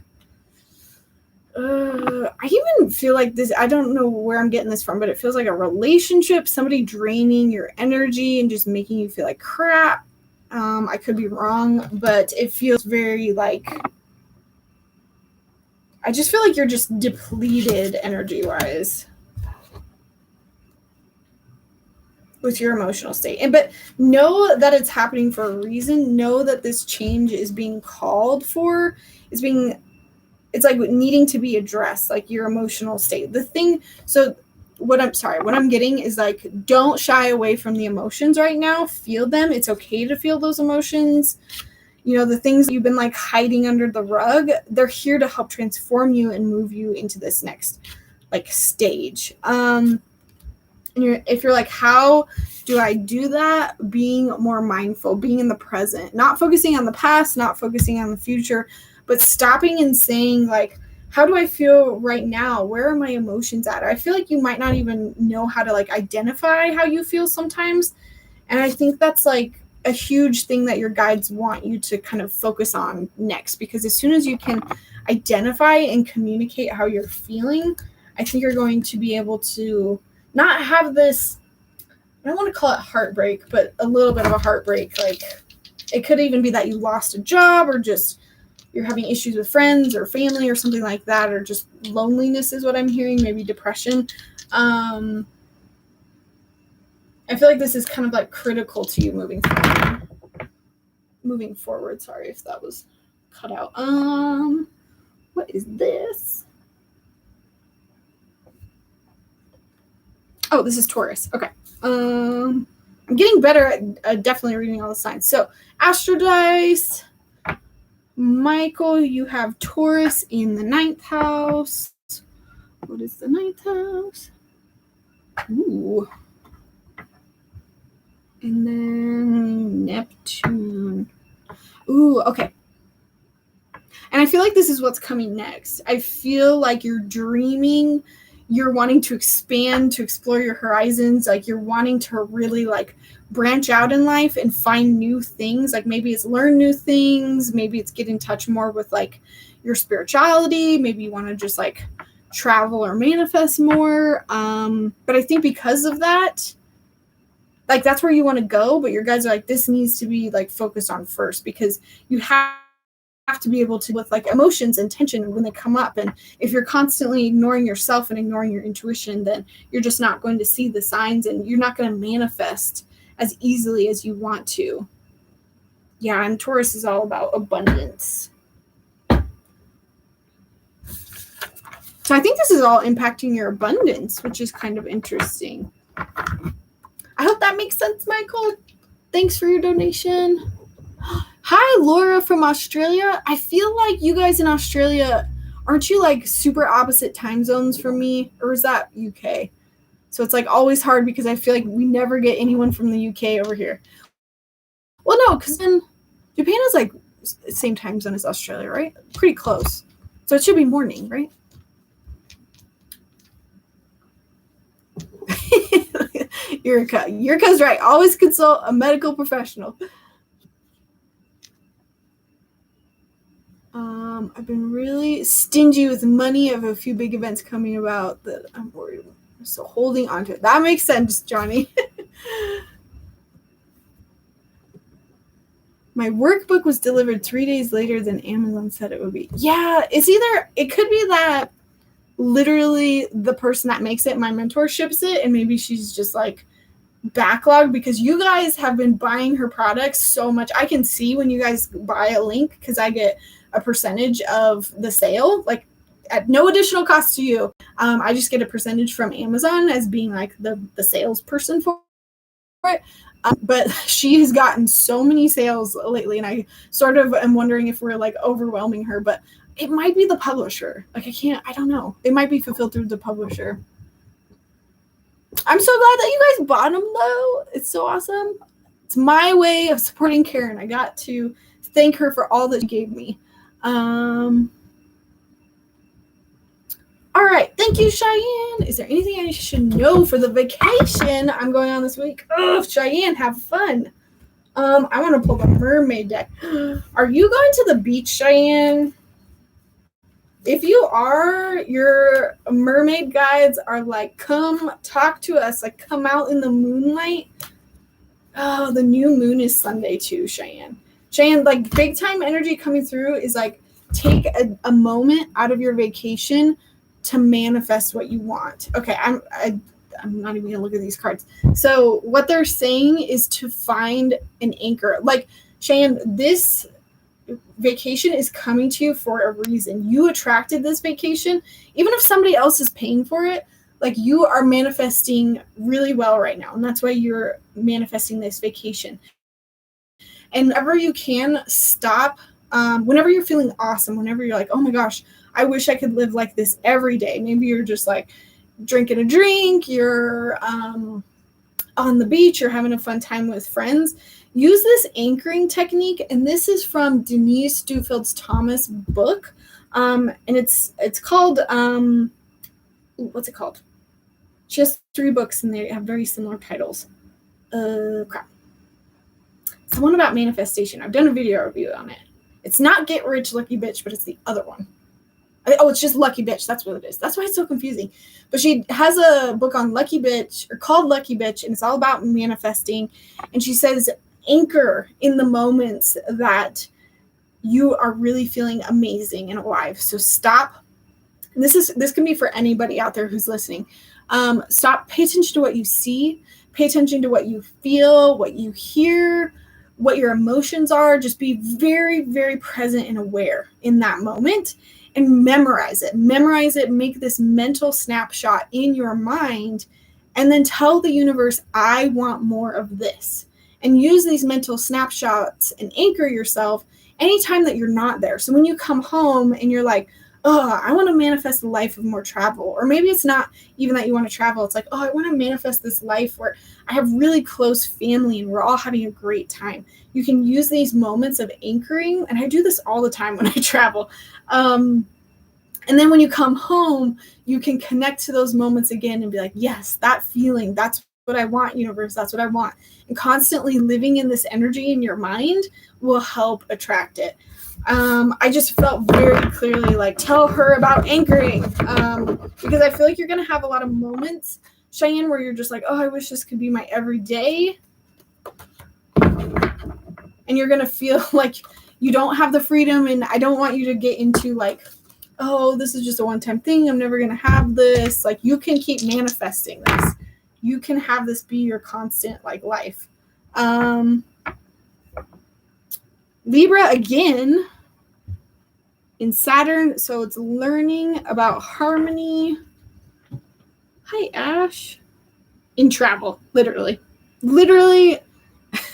I even feel like this, I don't know where I'm getting this from, but it feels like a relationship, somebody draining your energy and just making you feel like crap. I could be wrong, but it feels very like, I just feel like you're just depleted energy-wise with your emotional state. But know that it's happening for a reason. Know that this change is being called for, it's like needing to be addressed, like your emotional state. What I'm getting is like, don't shy away from the emotions right now. Feel them. It's okay to feel those emotions. You know, the things you've been like hiding under the rug, they're here to help transform you and move you into this next like stage. If you're like, how do I do that? Being more mindful, being in the present, not focusing on the past, not focusing on the future, but stopping and saying like, how do I feel right now? Where are my emotions at? I feel like you might not even know how to like identify how you feel sometimes. And I think that's like a huge thing that your guides want you to kind of focus on next, because as soon as you can identify and communicate how you're feeling, I think you're going to be able to not have this, I don't want to call it heartbreak, but a little bit of a heartbreak. Like it could even be that you lost a job, or just you're having issues with friends or family or something like that, or just loneliness is what I'm hearing, maybe depression. I feel like this is kind of like critical to you moving forward. Sorry if that was cut out. What is this? Oh, this is Taurus. Okay. I'm getting better at definitely reading all the signs. So Astro Dice, Michael, you have Taurus in the 9th house. What is the 9th house? Ooh. And then Neptune. Ooh, okay. And I feel like this is what's coming next. I feel like you're dreaming, you're wanting to expand, to explore your horizons, like you're wanting to really like branch out in life and find new things. Like maybe it's learn new things, maybe it's get in touch more with like your spirituality, maybe you want to just like travel or manifest more. But I think because of that, like that's where you want to go, but your guys are like, this needs to be like focused on first, because you have to be able to, with like emotions and tension when they come up, and if you're constantly ignoring yourself and ignoring your intuition, then you're just not going to see the signs, and you're not going to manifest as easily as you want to. Yeah, and Taurus is all about abundance. So I think this is all impacting your abundance, which is kind of interesting. I hope that makes sense, Michael. Thanks for your donation. Hi, Laura from Australia. I feel like you guys in Australia, aren't you like super opposite time zones from me? Or is that UK? So it's like always hard because I feel like we never get anyone from the UK over here. Well, no, because then Japan is like same time zone as Australia, right? Pretty close. So it should be morning, right? Yurika's right. Always consult a medical professional. I've been really stingy with money. I have a few big events coming about that I'm worried So holding on to it. That makes sense, Johnny. My workbook was delivered 3 days later than Amazon said it would be. Yeah, it could be that literally the person that makes it, my mentor, ships it, and maybe she's just like backlogged because you guys have been buying her products so much. I can see when you guys buy a link because I get a percentage of the sale, like at no additional cost to you. I just get a percentage from Amazon as being like the salesperson for it. But she has gotten so many sales lately, and I sort of am wondering if we're like overwhelming her, but it might be the publisher. Like I don't know. It might be fulfilled through the publisher. I'm so glad that you guys bought them though. It's so awesome. It's my way of supporting Karen. I got to thank her for all that she gave me. All right. Thank you, Cheyenne. Is there anything I should know for the vacation I'm going on this week? Oh, Cheyenne, have fun. I want to pull the mermaid deck. Are you going to the beach, Cheyenne? If you are, your mermaid guides are like, come talk to us. Like, come out in the moonlight. Oh, the new moon is Sunday too, Cheyenne. Cheyenne, like, big time energy coming through is like, take a moment out of your vacation to manifest what you want. Okay, I'm not even gonna look at these cards. So what they're saying is to find an anchor. Like, Cheyenne, this vacation is coming to you for a reason. You attracted this vacation. Even if somebody else is paying for it, like, you are manifesting really well right now. And that's why you're manifesting this vacation. And whenever you can, stop. Whenever you're feeling awesome, whenever you're like, oh my gosh, I wish I could live like this every day. Maybe you're just like drinking a drink, you're on the beach, you're having a fun time with friends. Use this anchoring technique, and this is from Denise Dufield's Thomas book, and it's called what's it called? She has 3 books, and they have very similar titles. Crap. It's the one about manifestation. I've done a video review on it. It's not Get Rich Lucky Bitch, but it's the other one. Oh, it's just Lucky Bitch. That's what it is. That's why it's so confusing. But she has a book on Lucky Bitch, or called Lucky Bitch, and it's all about manifesting. And she says, anchor in the moments that you are really feeling amazing and alive. So stop. And this can be for anybody out there who's listening. Stop. Pay attention to what you see. Pay attention to what you feel, what you hear, what your emotions are. Just be very, very present and aware in that moment. And memorize it. Memorize it. Make this mental snapshot in your mind. And then tell the universe, I want more of this. And use these mental snapshots and anchor yourself anytime that you're not there. So when you come home and you're like, oh, I want to manifest a life of more travel. Or maybe it's not even that you want to travel. It's like, oh, I want to manifest this life where I have really close family and we're all having a great time. You can use these moments of anchoring. And I do this all the time when I travel. And then when you come home, you can connect to those moments again and be like, yes, that feeling, that's what I want, universe. That's what I want. And constantly living in this energy in your mind will help attract it. I just felt very clearly like, tell her about anchoring, because I feel like you're going to have a lot of moments, Cheyenne, where you're just like, oh, I wish this could be my everyday. And you're going to feel like you don't have the freedom. And I don't want you to get into like, oh, this is just a one-time thing. I'm never going to have this. Like, you can keep manifesting this. You can have this be your constant like life. Libra again in Saturn. So it's learning about harmony. Hi, Ash. In travel, literally. The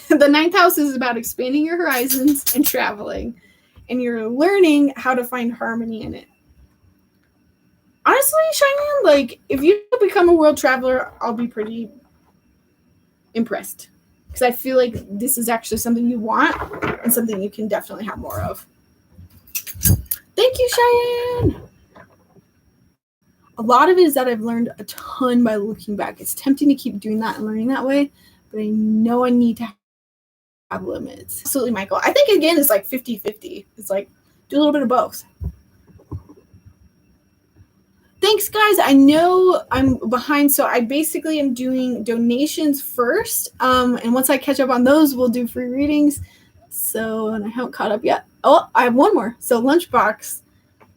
9th house is about expanding your horizons and traveling. And you're learning how to find harmony in it. Honestly, Cheyenne, like, if you become a world traveler, I'll be pretty impressed. Because I feel like this is actually something you want and something you can definitely have more of. Thank you, Cheyenne. A lot of it is that I've learned a ton by looking back. It's tempting to keep doing that and learning that way, but I know I need to have limits. Absolutely, Michael. I think, again, it's like 50-50. It's like, do a little bit of both. thanks, guys. I know I'm behind, so I basically am doing donations first. And once I catch up on those, we'll do free readings. So, and I haven't caught up yet. Oh, I have one more. So, Lunchbox.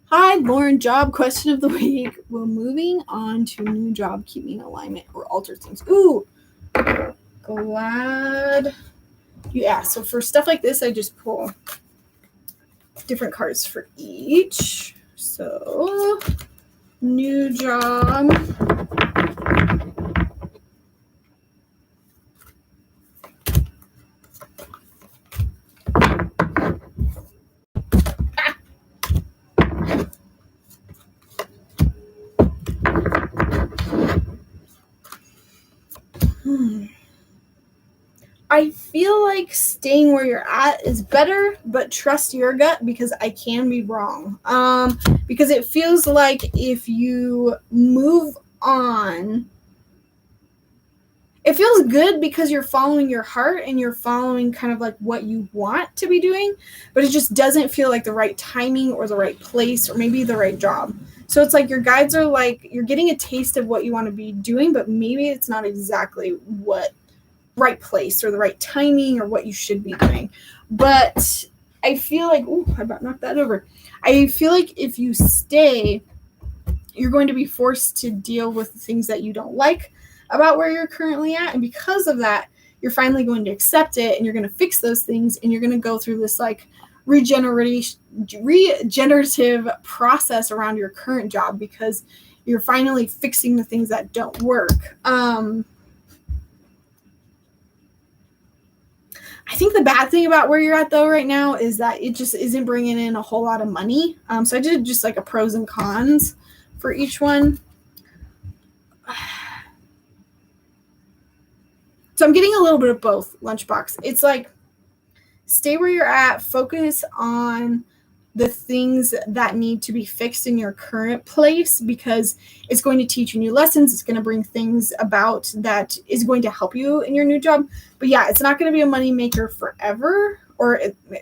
Hi, Lauryn. Job question of the week. Will moving on to a new job keep me in alignment or alter things? Ooh, glad you asked. So, for stuff like this, I just pull different cards for each. So, new job. I feel like staying where you're at is better, but trust your gut because I can be wrong. Because it feels like if you move on, it feels good because you're following your heart and you're following kind of like what you want to be doing, but it just doesn't feel like the right timing or the right place or maybe the right job. So it's like your guides are like, you're getting a taste of what you want to be doing, but maybe it's not exactly what right place or the right timing or what you should be doing. But I feel like, I about knocked that over. I feel like if you stay, you're going to be forced to deal with the things that you don't like about where you're currently at. And because of that, you're finally going to accept it and you're going to fix those things and you're going to go through this like regenerative process around your current job because you're finally fixing the things that don't work. I think the bad thing about where you're at though right now is that it just isn't bringing in a whole lot of money. So I did just like a pros and cons for each one. So I'm getting a little bit of both, Lunchbox. It's like stay where you're at, focus on the things that need to be fixed in your current place because it's going to teach you new lessons. It's going to bring things about that is going to help you in your new job. But yeah, it's not going to be a money maker forever.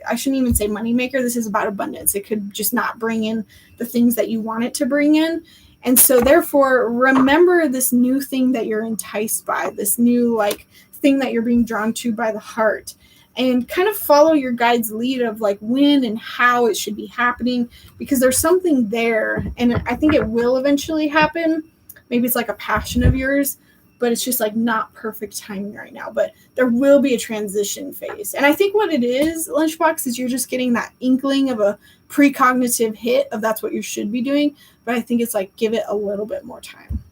I shouldn't even say money maker. This is about abundance. It could just not bring in the things that you want it to bring in. And so therefore, remember this new thing that you're enticed by, this new like thing that you're being drawn to by the heart. And kind of follow your guide's lead of like when and how it should be happening because there's something there and I think it will eventually happen. Maybe it's like a passion of yours, but it's just like not perfect timing right now. But there will be a transition phase. And I think what it is, Lunchbox, is you're just getting that inkling of a precognitive hit of that's what you should be doing. But I think it's like give it a little bit more time.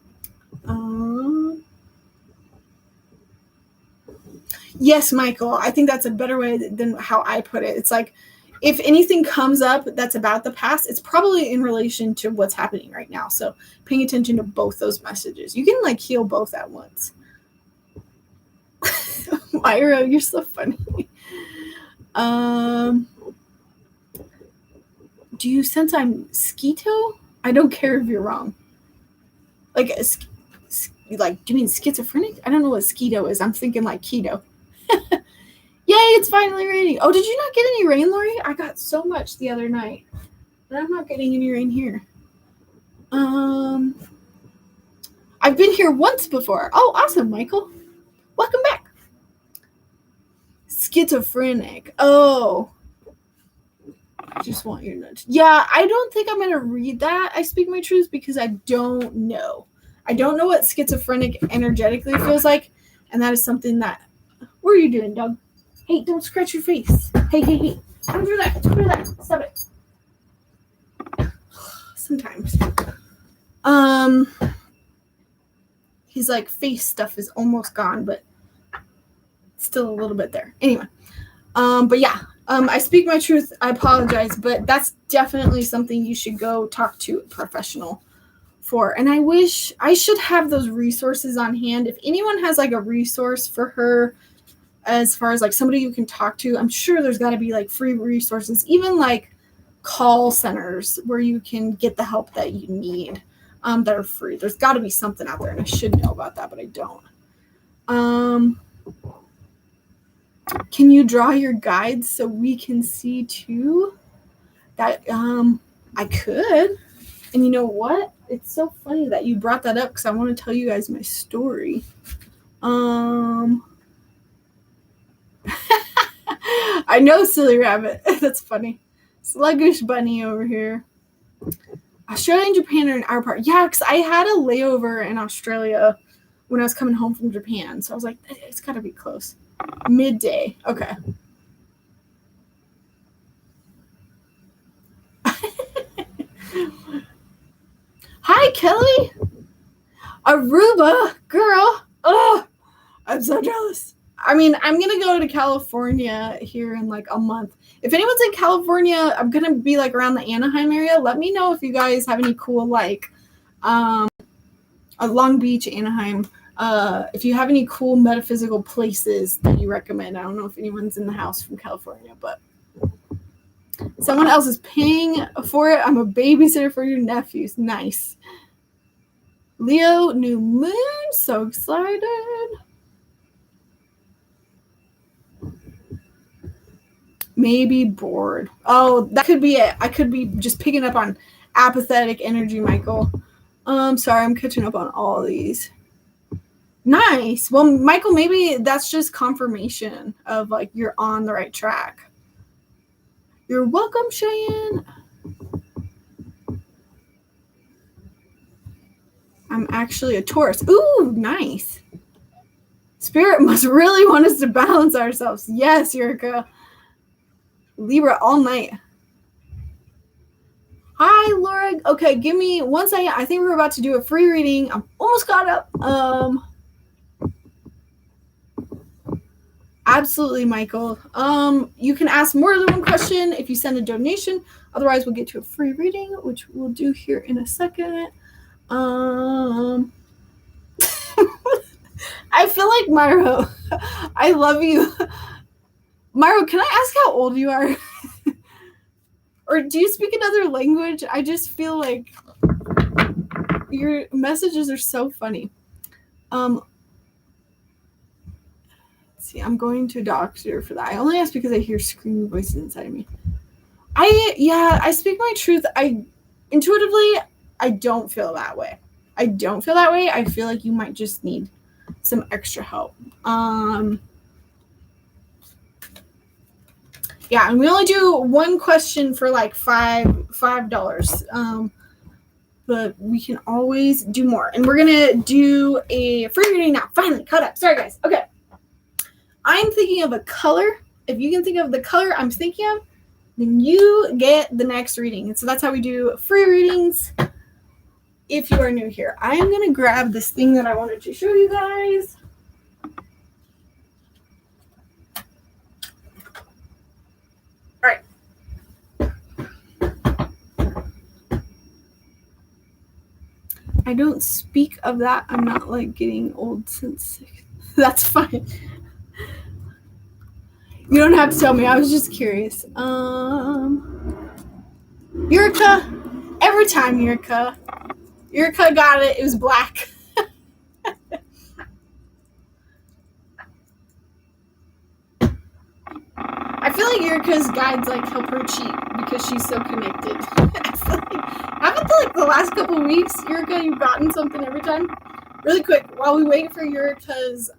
Yes, Michael, I think that's a better way than how I put it. It's like if anything comes up that's about the past, it's probably in relation to what's happening right now. So paying attention to both those messages. You can like heal both at once. Myra, you're so funny. Do you sense I'm skeeto? I don't care if you're wrong. Like, do you mean schizophrenic? I don't know what skeeto is. I'm thinking like keto. Yay, it's finally raining. Oh, did you not get any rain, Lori? I got so much the other night. But I'm not getting any rain here. I've been here once before. Oh, awesome, Michael. Welcome back. Schizophrenic. Oh. I just want your nudge. Yeah, I don't think I'm going to read that. I speak my truth because I don't know. I don't know what schizophrenic energetically feels like. And that is something that... What are you doing, Doug? Hey, don't scratch your face. Hey. Don't do that. Stop it. Sometimes. His like face stuff is almost gone, but still a little bit there. Anyway. But yeah. I speak my truth. I apologize, but that's definitely something you should go talk to a professional for. And I wish I should have those resources on hand. If anyone has like a resource for her, as far as like somebody you can talk to, I'm sure there's got to be like free resources, even like call centers where you can get the help that you need that are free. There's got to be something out there, and I should know about that, but I don't. Can you draw your guides so we can see too? That I could. And you know what? It's so funny that you brought that up because I want to tell you guys my story. I know, silly rabbit. That's funny. Sluggish bunny over here. Australia and Japan are an hour apart. Yeah, because I had a layover in Australia when I was coming home from Japan. So I was like, it's got to be close. Midday. Okay. Hi, Kelly. Aruba, girl. Oh, I'm so jealous. I mean, I'm going to go to California here in like a month. If anyone's in California, I'm going to be like around the Anaheim area. Let me know if you guys have any cool like Long Beach, Anaheim. If you have any cool metaphysical places that you recommend. I don't know if anyone's in the house from California, but someone else is paying for it. I'm a babysitter for your nephews. Nice. Leo, new moon. So excited. Maybe bored. Oh, that could be it. I could be just picking up on apathetic energy, Michael. Sorry, I'm catching up on all these. Nice. Well, Michael, maybe that's just confirmation of like you're on the right track. You're welcome, Cheyenne. I'm actually a Taurus. Ooh, nice. Spirit must really want us to balance ourselves. Yes, Yurika. Libra all night. Hi, Laura. Okay, give me 1 second. I think we're about to do a free reading. I'm almost caught up. Absolutely, Michael. You can ask more than one question if you send a donation. Otherwise, we'll get to a free reading, which we'll do here in a second. I feel like Myro. I love you. Myro, can I ask how old you are? Or do you speak another language? I just feel like your messages are so funny. Let's see, I'm going to a doctor for that. I only ask because I hear screaming voices inside of me. I speak my truth. Intuitively, I don't feel that way. I feel like you might just need some extra help. Yeah, and we only do one question for like $5. But we can always do more. And we're gonna do a free reading now. Finally, caught up. Sorry, guys. Okay. I'm thinking of a color. If you can think of the color I'm thinking of, then you get the next reading. And so that's how we do free readings. If you are new here, I am gonna grab this thing that I wanted to show you guys. I don't speak of that. I'm not like getting old since 6. That's fine. You don't have to tell me. I was just curious. Yurika. Every time, Yurika. Yurika got it. It was black. I feel like Yurika's guides like help her cheat because she's so connected. Haven't the last couple weeks, Yurika, you've gotten something every time? Really quick, while we wait for Yurika's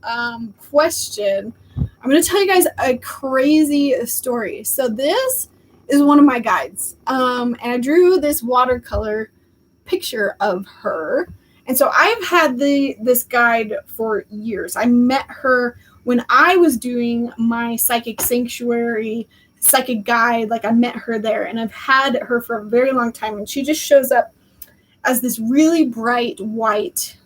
question, I'm going to tell you guys a crazy story. So this is one of my guides. And I drew this watercolor picture of her. And so I've had this guide for years. I met her when I was doing my psychic sanctuary, psychic guide. Like I met her there, and I've had her for a very long time. And she just shows up as this really bright white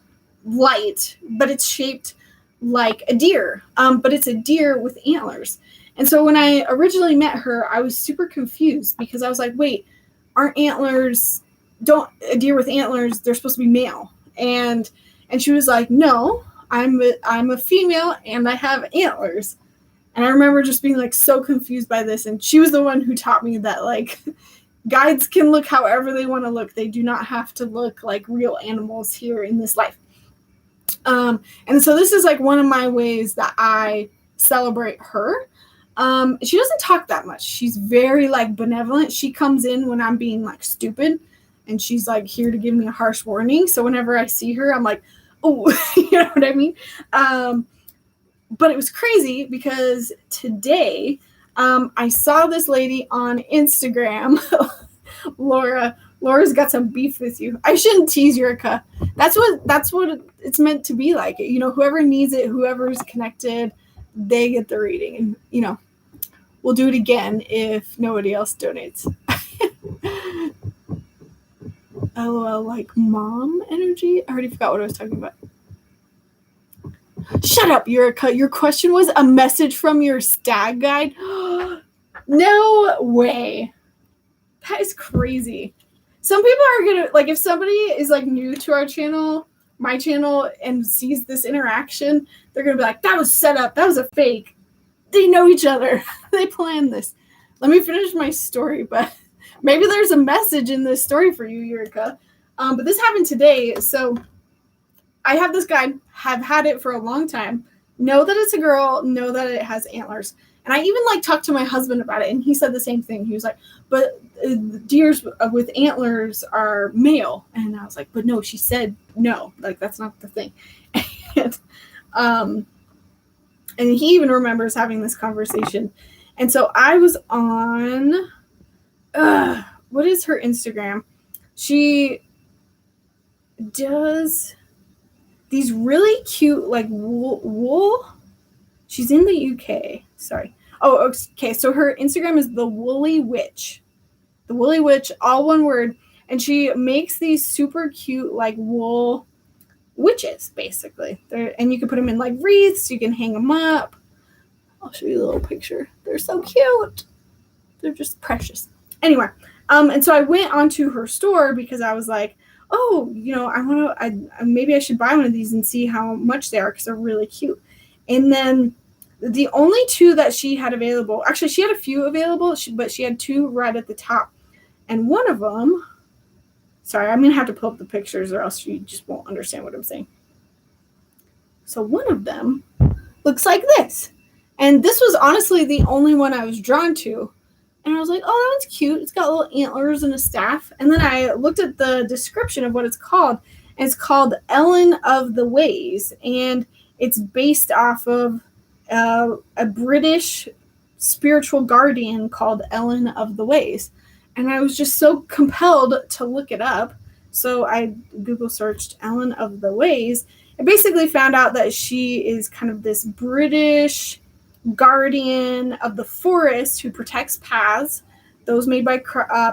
light, but it's shaped like a deer. But it's a deer with antlers. And so when I originally met her, I was super confused because I was like, wait, aren't antlers, a deer with antlers, they're supposed to be male. And she was like, no, I'm a female and I have antlers. And I remember just being like so confused by this. And she was the one who taught me that like guides can look however they want to look. They do not have to look like real animals here in this life. And so this is like one of my ways that I celebrate her. She doesn't talk that much. She's very like benevolent. She comes in when I'm being like stupid and she's like here to give me a harsh warning. So whenever I see her, I'm like, oh, you know what I mean? But it was crazy because today I saw this lady on Instagram. Laura's got some beef with you. I shouldn't tease Yurika. That's what it's meant to be like. You know, whoever needs it, whoever's connected, they get the reading. And, you know, we'll do it again if nobody else donates. LOL, like mom energy? I already forgot what I was talking about. Shut up, Yurika. Your question was a message from your stag guide? No way. That is crazy. Some people are going to, like, if somebody is, like, new to our channel, my channel, and sees this interaction, they're going to be like, that was set up. That was a fake. They know each other. They planned this. Let me finish my story, but maybe there's a message in this story for you, Yurika. But this happened today, so I have this guide, have had it for a long time, know that it's a girl, know that it has antlers. And I even like talked to my husband about it, and he said the same thing. He was like, but deers with antlers are male. And I was like, but no, she said no, like that's not the thing. And he even remembers having this conversation. And so I was on, what is her Instagram? She does these really cute, like wool. She's in the UK. Sorry. Oh, okay. So her Instagram is the Woolly Witch. The Woolly Witch, all one word. And she makes these super cute, like wool witches, basically. And you can put them in like wreaths. You can hang them up. I'll show you a little picture. They're so cute. They're just precious. Anyway, and so I went onto her store because I was like, oh, you know, maybe I should buy one of these and see how much they are because they're really cute. And then the only two that she had available, actually she had a few available, but she had two right at the top. And one of them, sorry, I'm going to have to pull up the pictures or else you just won't understand what I'm saying. So one of them looks like this. And this was honestly the only one I was drawn to. And I was like, oh, that one's cute. It's got little antlers and a staff. And then I looked at the description of what it's called. And it's called Ellen of the Ways. And it's based off of a British spiritual guardian called Ellen of the Ways. And I was just so compelled to look it up. So I Google searched Ellen of the Ways. I basically found out that she is kind of this British guardian of the forest who protects paths, those made by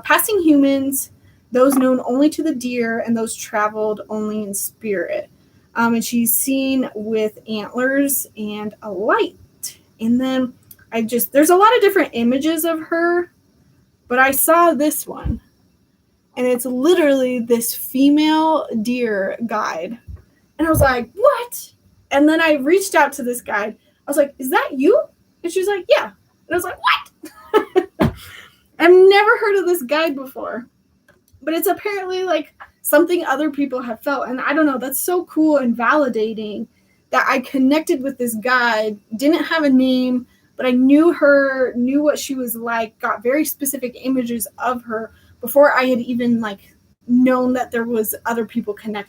passing humans, those known only to the deer, and those traveled only in spirit. And she's seen with antlers and a light. And then there's a lot of different images of her, but I saw this one. And it's literally this female deer guide. And I was like, what? And then I reached out to this guide. I was like, is that you? And she was like, yeah. And I was like, what? I've never heard of this guide before. But it's apparently like something other people have felt. And I don't know, that's so cool and validating that I connected with this guide, didn't have a name, but I knew her, knew what she was like, got very specific images of her before I had even like known that there was other people connected